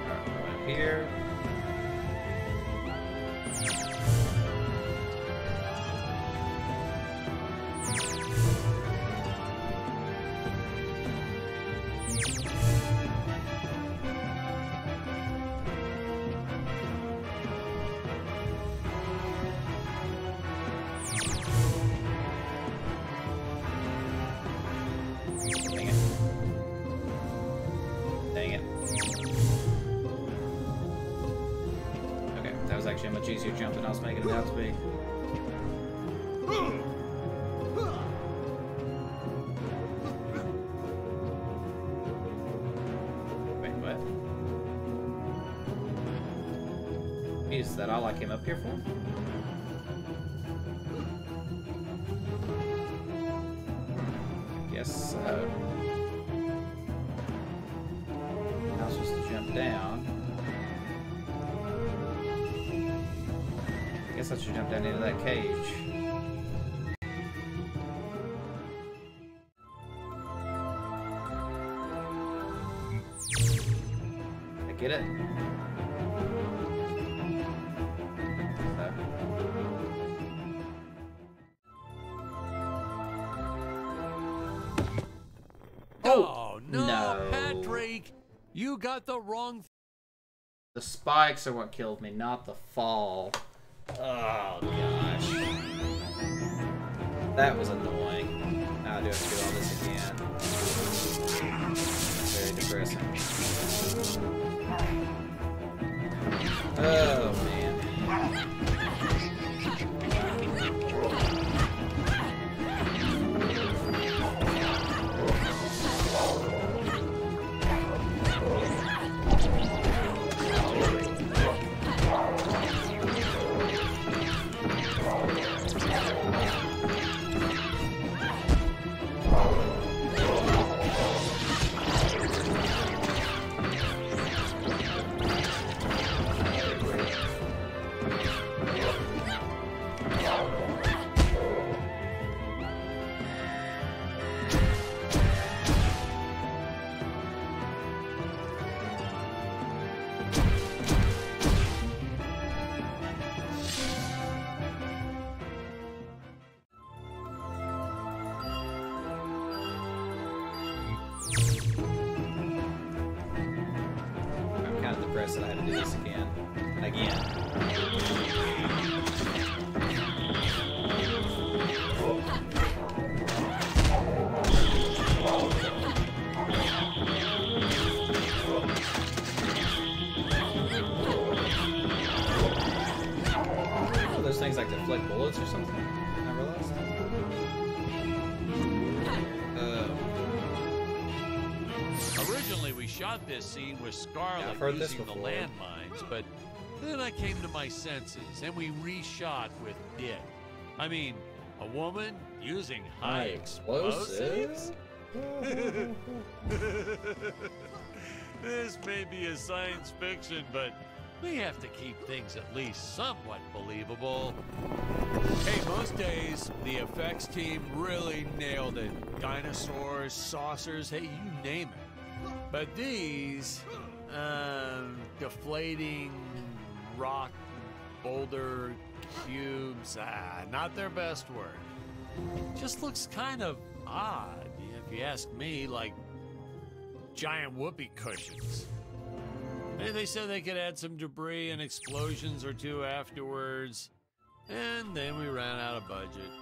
S1: Alright, right up here. Actually, a much easier jump than I was making it out to be. Wait, what? Is that all I came up here for? Guess so. I was supposed to jump down. Guess I should jump down into that cage. I get it.
S2: Oh no, Patrick! You got the wrong.
S1: The spikes are what killed me, not the fall. Oh gosh. That was annoying. Now I do have to do all this again. Very depressing. Oh man. That I had to do this again and again. Oh, those things like deflect bullets or something. I realized.
S2: Originally, we shot this scene with Scarlet using the landmines, but then I came to my senses and we reshot with Dick. I mean, a woman using high explosives? This may be a science fiction, but we have to keep things at least somewhat believable. Hey, most days, the effects team really nailed it. Dinosaurs, saucers, hey, you name it. But these, deflating rock boulder cubes, not their best work. Just looks kind of odd, if you ask me, like giant whoopee cushions. And they said they could add some debris and explosions or two afterwards. And then we ran out of budget.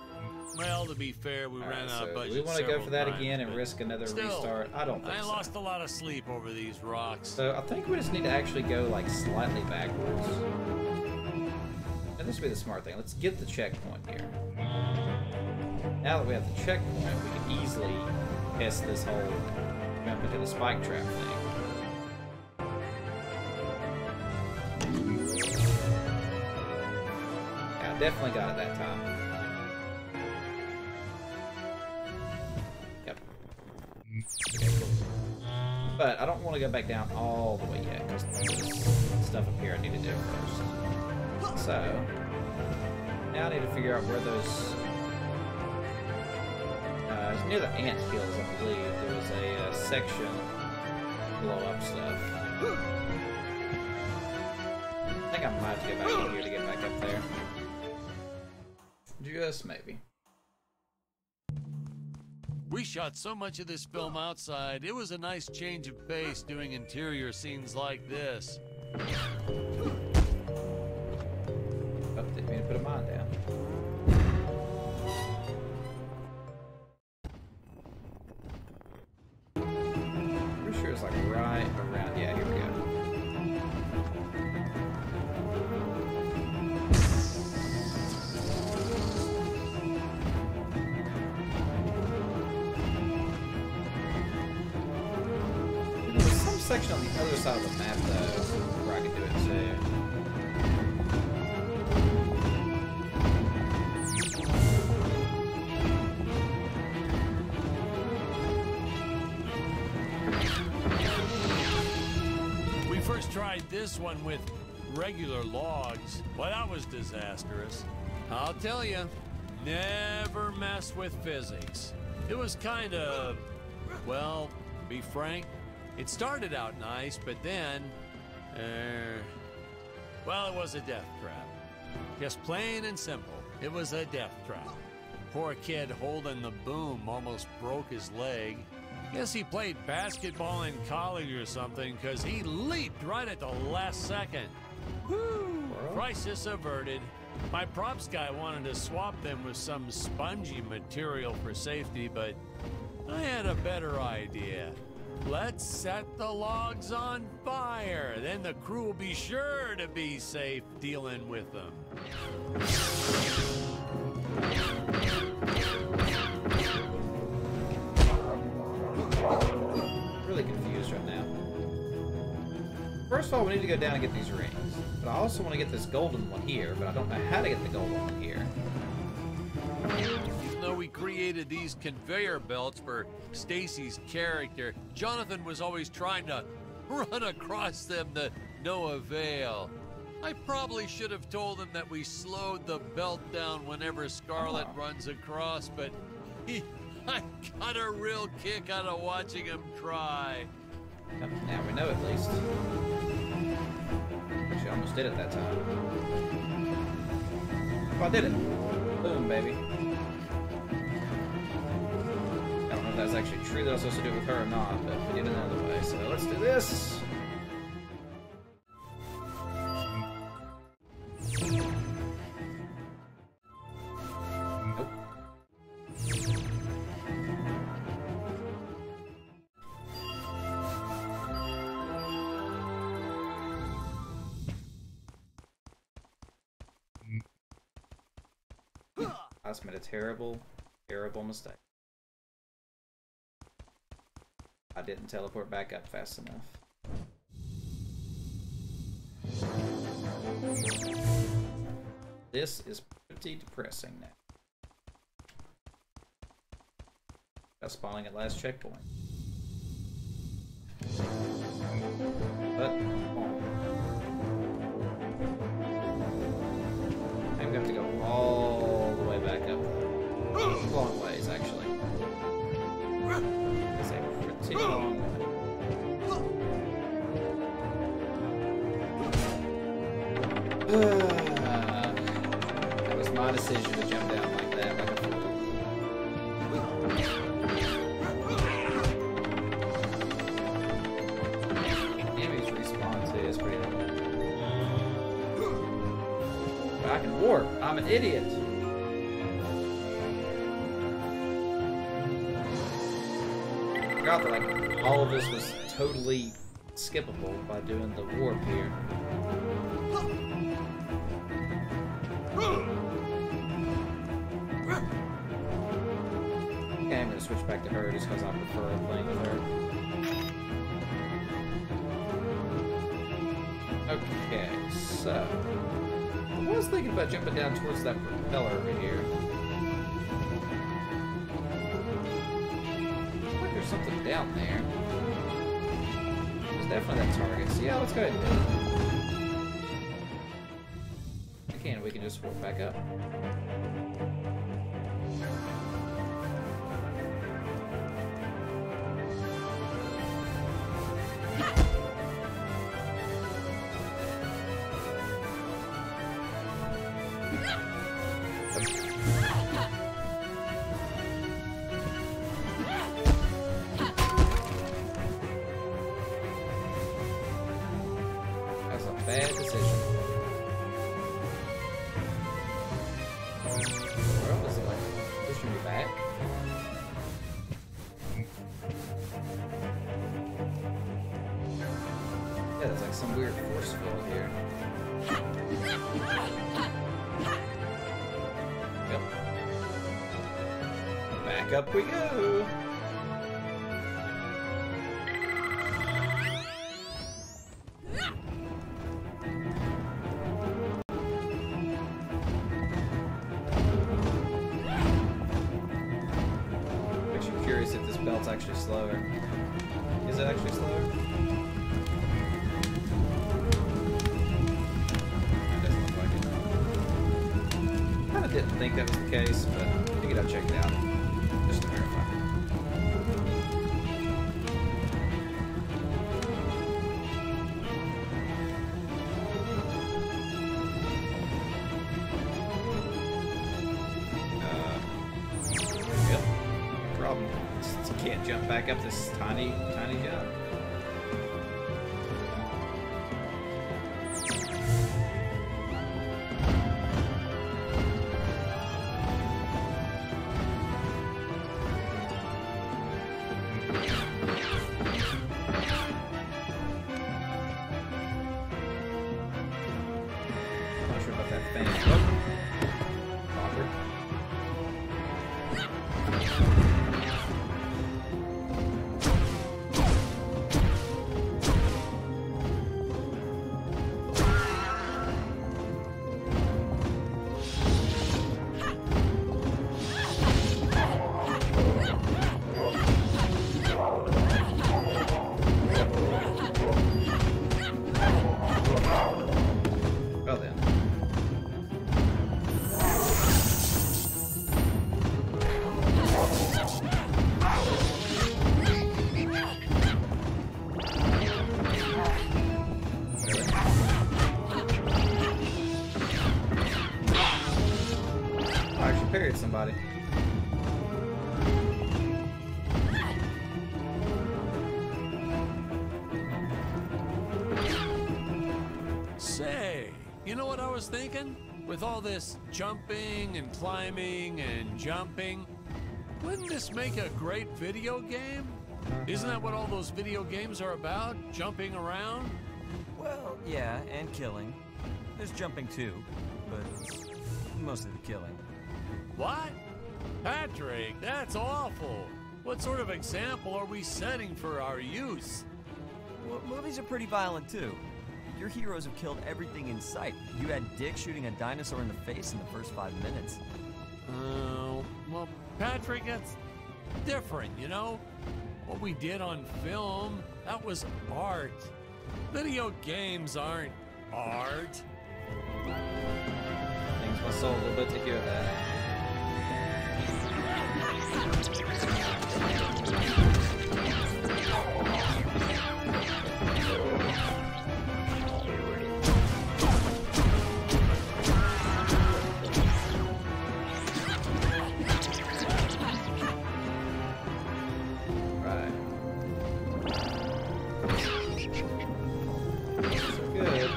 S2: Well, to be fair, we ran out of budget.
S1: Do we want to go for that again and risk another restart? I don't think so.
S2: I lost a lot of sleep over these rocks.
S1: So I think we just need to actually go like slightly backwards. And this would be the smart thing. Let's get the checkpoint here. Now that we have the checkpoint, we can easily test this whole jump into the spike trap thing. Yeah, I definitely got it that time. Okay, cool. But I don't want to go back down all the way yet, because there's stuff up here I need to do first. So, now I need to figure out where those... there's near the ant hills, I believe, there was a section blow up stuff. I think I might have to get back in here to get back up there. Just maybe.
S2: We shot so much of this film outside, it was a nice change of pace doing interior scenes like this.
S1: Oh, didn't mean to put a mine down. Pretty sure it's like right around. Yeah, here we go. Section on the other side of the map, though, where I can do it
S2: too. We first tried this one with regular logs. Well, that was disastrous. I'll tell you, never mess with physics. It was kind of, well, to be frank, it started out nice, but then, well, it was a death trap. Just plain and simple, it was a death trap. Poor kid holding the boom almost broke his leg. Guess he played basketball in college or something, because he leaped right at the last second. Woo! Crisis averted. My props guy wanted to swap them with some spongy material for safety, but I had a better idea. Let's set the logs on fire. Then the crew will be sure to be safe dealing with them.
S1: Really confused right now. First of all, we need to go down and get these rings. But I also want to get this golden one here, but I don't know how to get the golden one here.
S2: Even though we created these conveyor belts for Stacy's character, Jonathan was always trying to run across them to no avail. I probably should have told him that we slowed the belt down whenever Scarlet runs across, but I got a real kick out of watching him try.
S1: Now we know at least. She almost did it that time. Oh, I did it. Boom, baby. I don't know if that's actually true that I was supposed to do it with her or not, but we did it another way, so let's do this. Nope. I just made a terrible, terrible mistake. I didn't teleport back up fast enough. This is pretty depressing now. Just spawning at last checkpoint. But, I'm gonna have to go all the way back up. Long ways, actually. It's a pretty long way. That was my decision to jump down like that, like a fool. Enemies respawn too, it's pretty annoying. But I can warp. I'm an idiot. I forgot that like all of this was totally skippable by doing the warp here. Okay, I'm gonna switch back to her just because I prefer playing with her. Okay, so I was thinking about jumping down towards that propeller over here. Looks like there's something down there. There's definitely that target. So yeah, let's go ahead and do it. Again, we can just warp back up. bad decision. Well, was it like pushing me back? Yeah, there's like some weird force field here. Yep. Back up we go. Makes you curious if this belt's actually slower. Is it actually slower? That doesn't look like it. Kinda didn't think that was the case, but I figured I'd check it out. Just to verify. Yep. No problem. Just can't jump back up this tiny jump. Not sure about that fan. Oh. Awkward. Well then. I actually parried somebody.
S2: Say, you know what I was thinking? With all this jumping and climbing and jumping, wouldn't this make a great video game? Isn't that what all those video games are about? Jumping around?
S7: Well, yeah, and killing. There's jumping too, but it's mostly the killing.
S2: What? Patrick, that's awful. What sort of example are we setting for our youth?
S7: Well, movies are pretty violent too. Your heroes have killed everything in sight. You had Dick shooting a dinosaur in the face in the first 5 minutes.
S2: Well, Patrick, that's different, you know? What we did on film, that was art. Video games aren't art.
S1: Things my soul a little bit to hear that. Right. So good.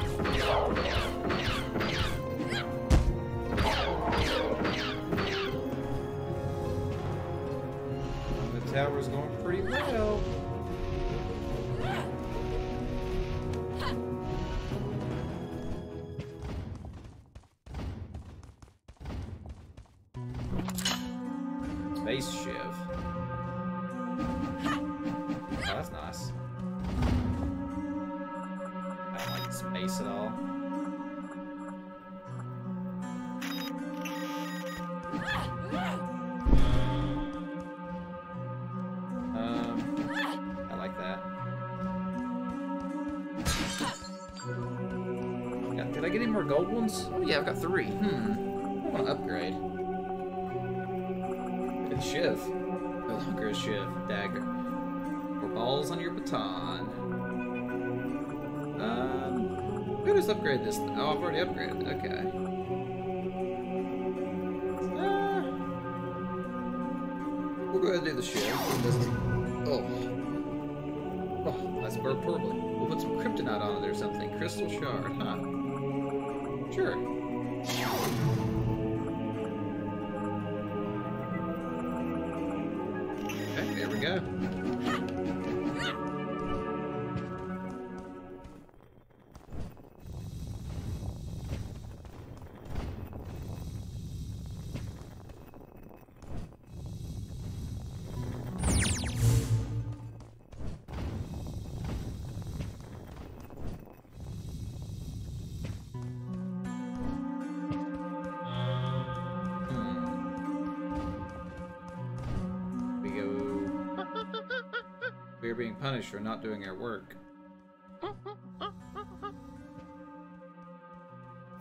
S1: The tower's going pretty well. Space shiv. Oh, that's nice. I don't like space at all. I like that. Did I get any more gold ones? Oh yeah, I've got 3. I want to upgrade. Good shiv. No longer a shiv. Dagger. More balls on your baton. We'll just upgrade this. Oh, I've already upgraded. Okay. We'll go ahead and do the shiv. This is... Oh. Oh, that's burped horribly. We'll put some kryptonite on it or something. Crystal shard, huh? Sure. Okay, there we go. We are being punished for not doing our work.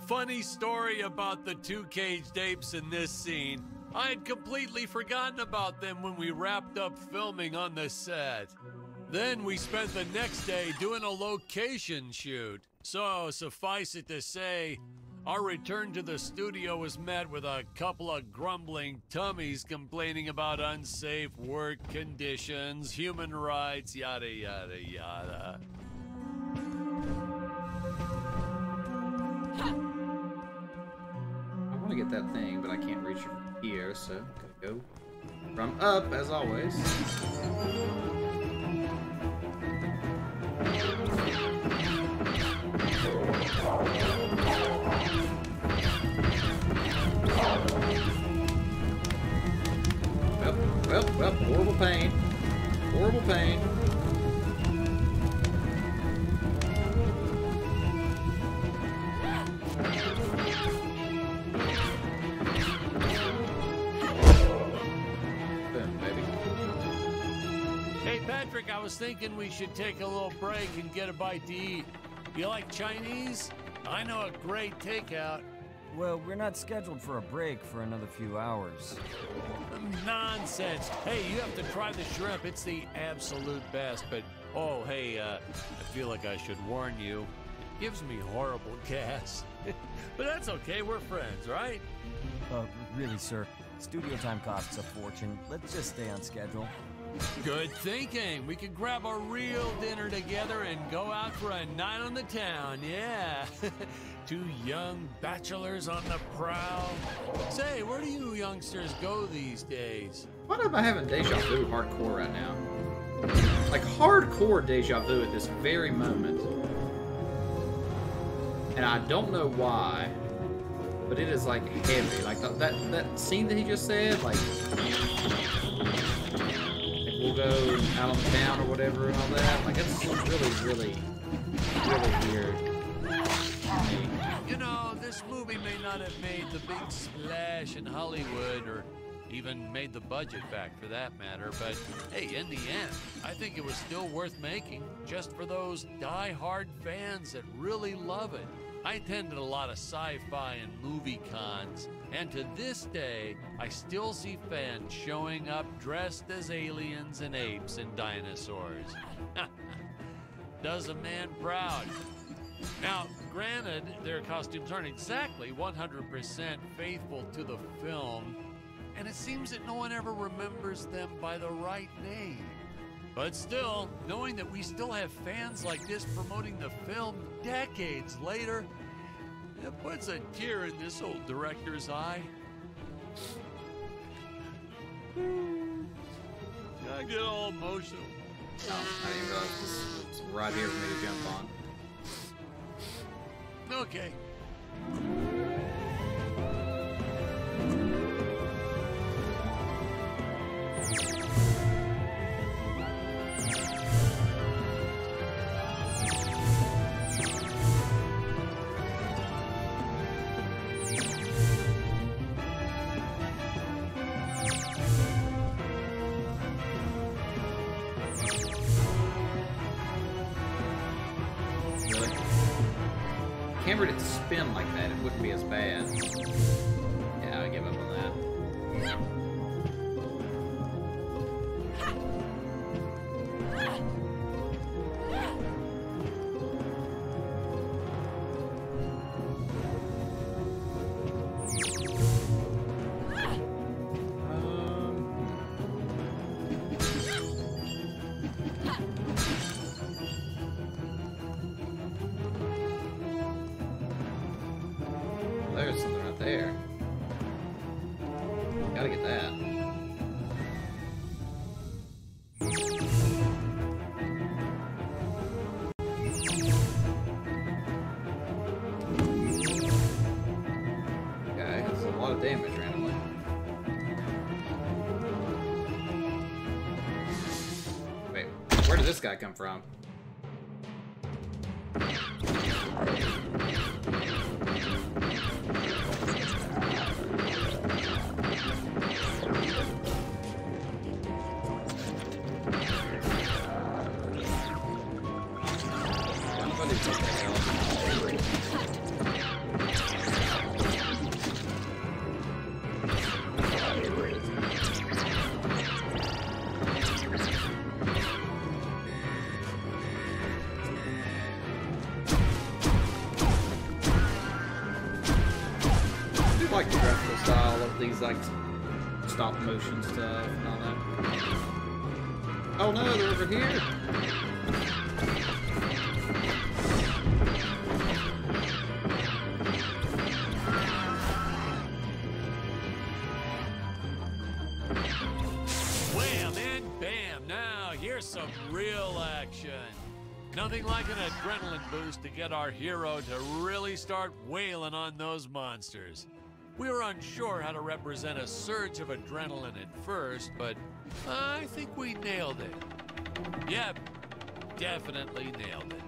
S2: Funny story about the two caged apes in this scene. I had completely forgotten about them when we wrapped up filming on the set. Then we spent the next day doing a location shoot. So, suffice it to say, our return to the studio was met with a couple of grumbling tummies complaining about unsafe work conditions, human rights, yada, yada, yada.
S1: I want to get that thing, but I can't reach it from here, so I'm gonna go from up, as always. Well, horrible pain. Horrible pain. Boom, baby.
S2: Hey, Patrick, I was thinking we should take a little break and get a bite to eat. You like Chinese? I know a great takeout.
S7: Well, we're not scheduled for a break for another few hours.
S2: Nonsense. Hey, you have to try the shrimp. It's the absolute best. But, oh, hey, I feel like I should warn you. It gives me horrible gas. But that's okay. We're friends, right?
S7: Really, sir. Studio time costs a fortune. Let's just stay on schedule.
S2: Good thinking. We could grab a real dinner together and go out for a night on the town. Yeah. Two young bachelors on the prowl. Say, where do you youngsters go these days?
S1: Why am I having deja vu hardcore right now? Like hardcore deja vu at this very moment. And I don't know why, but it is like heavy. Like that scene that he just said, like we'll go out on the town or whatever and all that. Like it's really weird.
S2: You know, this movie may not have made the big splash in Hollywood or even made the budget back for that matter, but hey, in the end, I think it was still worth making just for those die-hard fans that really love it. I attended a lot of sci-fi and movie cons, and to this day, I still see fans showing up dressed as aliens and apes and dinosaurs. Does a man proud. Now, granted, their costumes aren't exactly 100% faithful to the film, and it seems that no one ever remembers them by the right name. But still, knowing that we still have fans like this promoting the film decades later, it puts a tear in this old director's eye. I get all emotional.
S1: Oh, I didn't realize this was right here for me to jump on.
S2: Okay.
S1: Camera didn't spin like that, it wouldn't be as bad. Yeah, I give up on that. Where did this guy come from? I like the graphical style of these like stop motion stuff and all that. Oh no, they're over here.
S2: Wham and bam! Now here's some real action. Nothing like an adrenaline boost to get our hero to really start wailing on those monsters. We were unsure how to represent a surge of adrenaline at first, but I think we nailed it. Yep, definitely nailed it.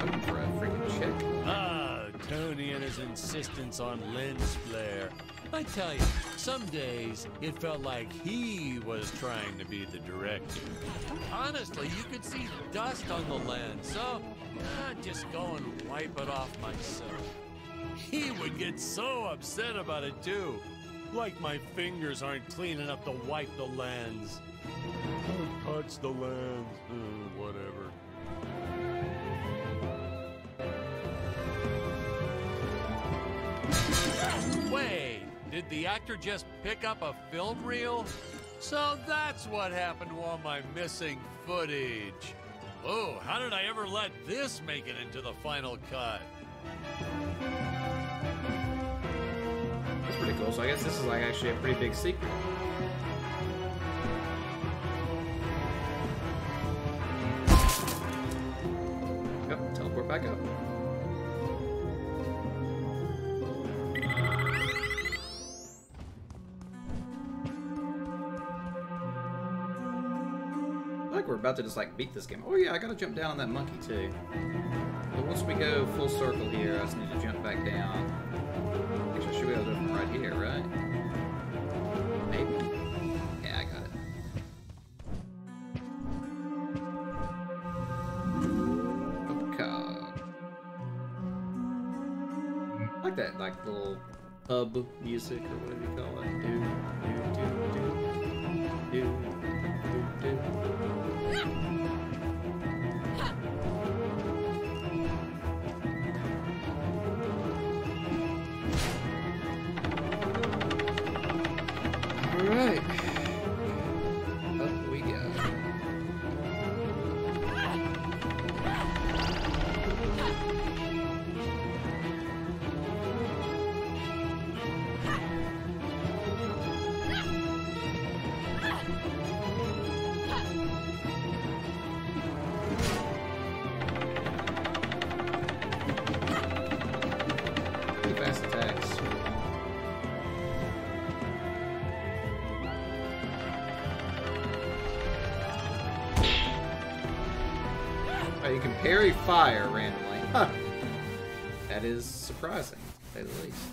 S1: Looking for a freaking chick.
S2: Ah, Tony and his insistence on lens flare. I tell you, some days it felt like he was trying to be the director. Honestly, you could see dust on the lens, so I'd just go and wipe it off myself. He would get so upset about it too. Like my fingers aren't clean enough to wipe the lens. Don't touch the lens. Whatever. Wait, did the actor just pick up a film reel? So that's what happened to all my missing footage. Oh, how did I ever let this make it into the final cut?
S1: That's pretty cool. So I guess this is like actually a pretty big secret. Yep, teleport back up. Like we're about to just like beat this game. Oh yeah, I gotta jump down on that monkey too. But once we go full circle here, I just need to jump back down. Actually, I should be able to do it from right here, right? Maybe? Yeah, I got it. Okay. I like that, like little hub music or whatever you call it. Do, do, do, do, do, do, do. Alright. Up we go. Pretty fast attacks. Oh, you can parry fire randomly. Huh. That is surprising, to say the least.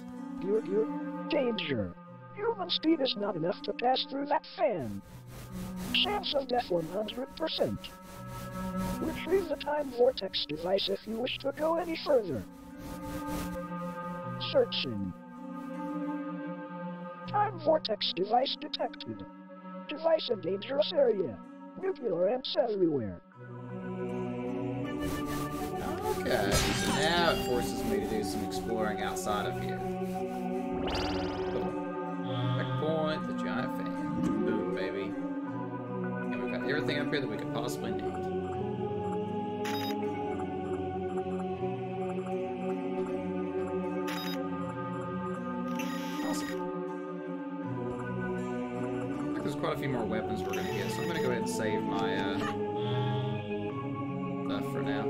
S8: Danger. Human speed is not enough to pass through that fan. Chance of death 100%. Retrieve the time vortex device if you wish to go any further. Searching. Time vortex device detected. Device in dangerous area. Nuclear ants everywhere.
S1: Okay, so now it forces me to do some exploring outside of here. Checkpoint, the giant fan. Boom, baby. And we've got everything up here that we could possibly need. Awesome. I think there's quite a few more weapons we're going to get, so I'm going to go ahead and save my stuff for now.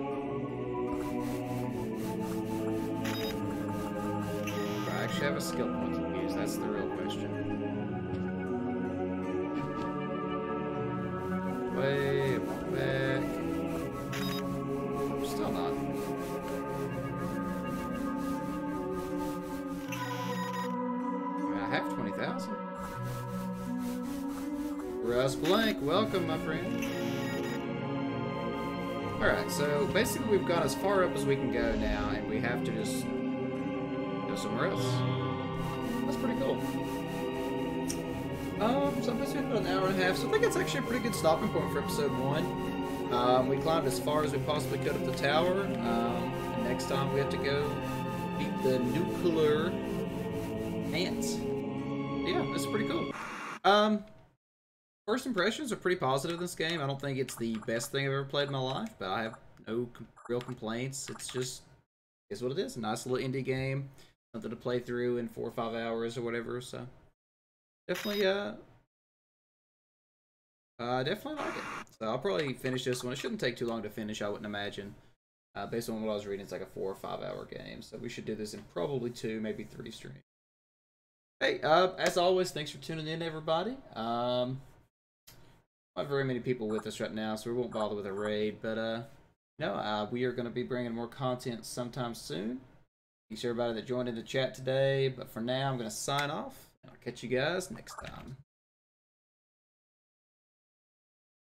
S1: I actually have a skill point to use, that's the real question. Way up. Russ Blank, welcome, my friend. Alright, so basically we've got as far up as we can go now, and we have to just go somewhere else. That's pretty cool. So basically about an hour and a half, so I think that's actually a pretty good stopping point for episode 1. We climbed as far as we possibly could up the tower, and next time we have to go beat the nuclear ants. Yeah, that's pretty cool. First impressions are pretty positive in this game. I don't think it's the best thing I've ever played in my life, but I have no real complaints. It's just, it's what it is. A nice little indie game. Something to play through in 4 or 5 hours or whatever, so definitely, definitely like it. So I'll probably finish this one. It shouldn't take too long to finish, I wouldn't imagine. Based on what I was reading, it's like a 4 or 5 hour game, so we should do this in probably 2, maybe 3 streams. Hey, as always, thanks for tuning in, everybody. Not very many people with us right now, so we won't bother with a raid, but no, we are going to be bringing more content sometime soon. Thanks to everybody that joined in the chat today, but for now I'm going to sign off, and I'll catch you guys next time.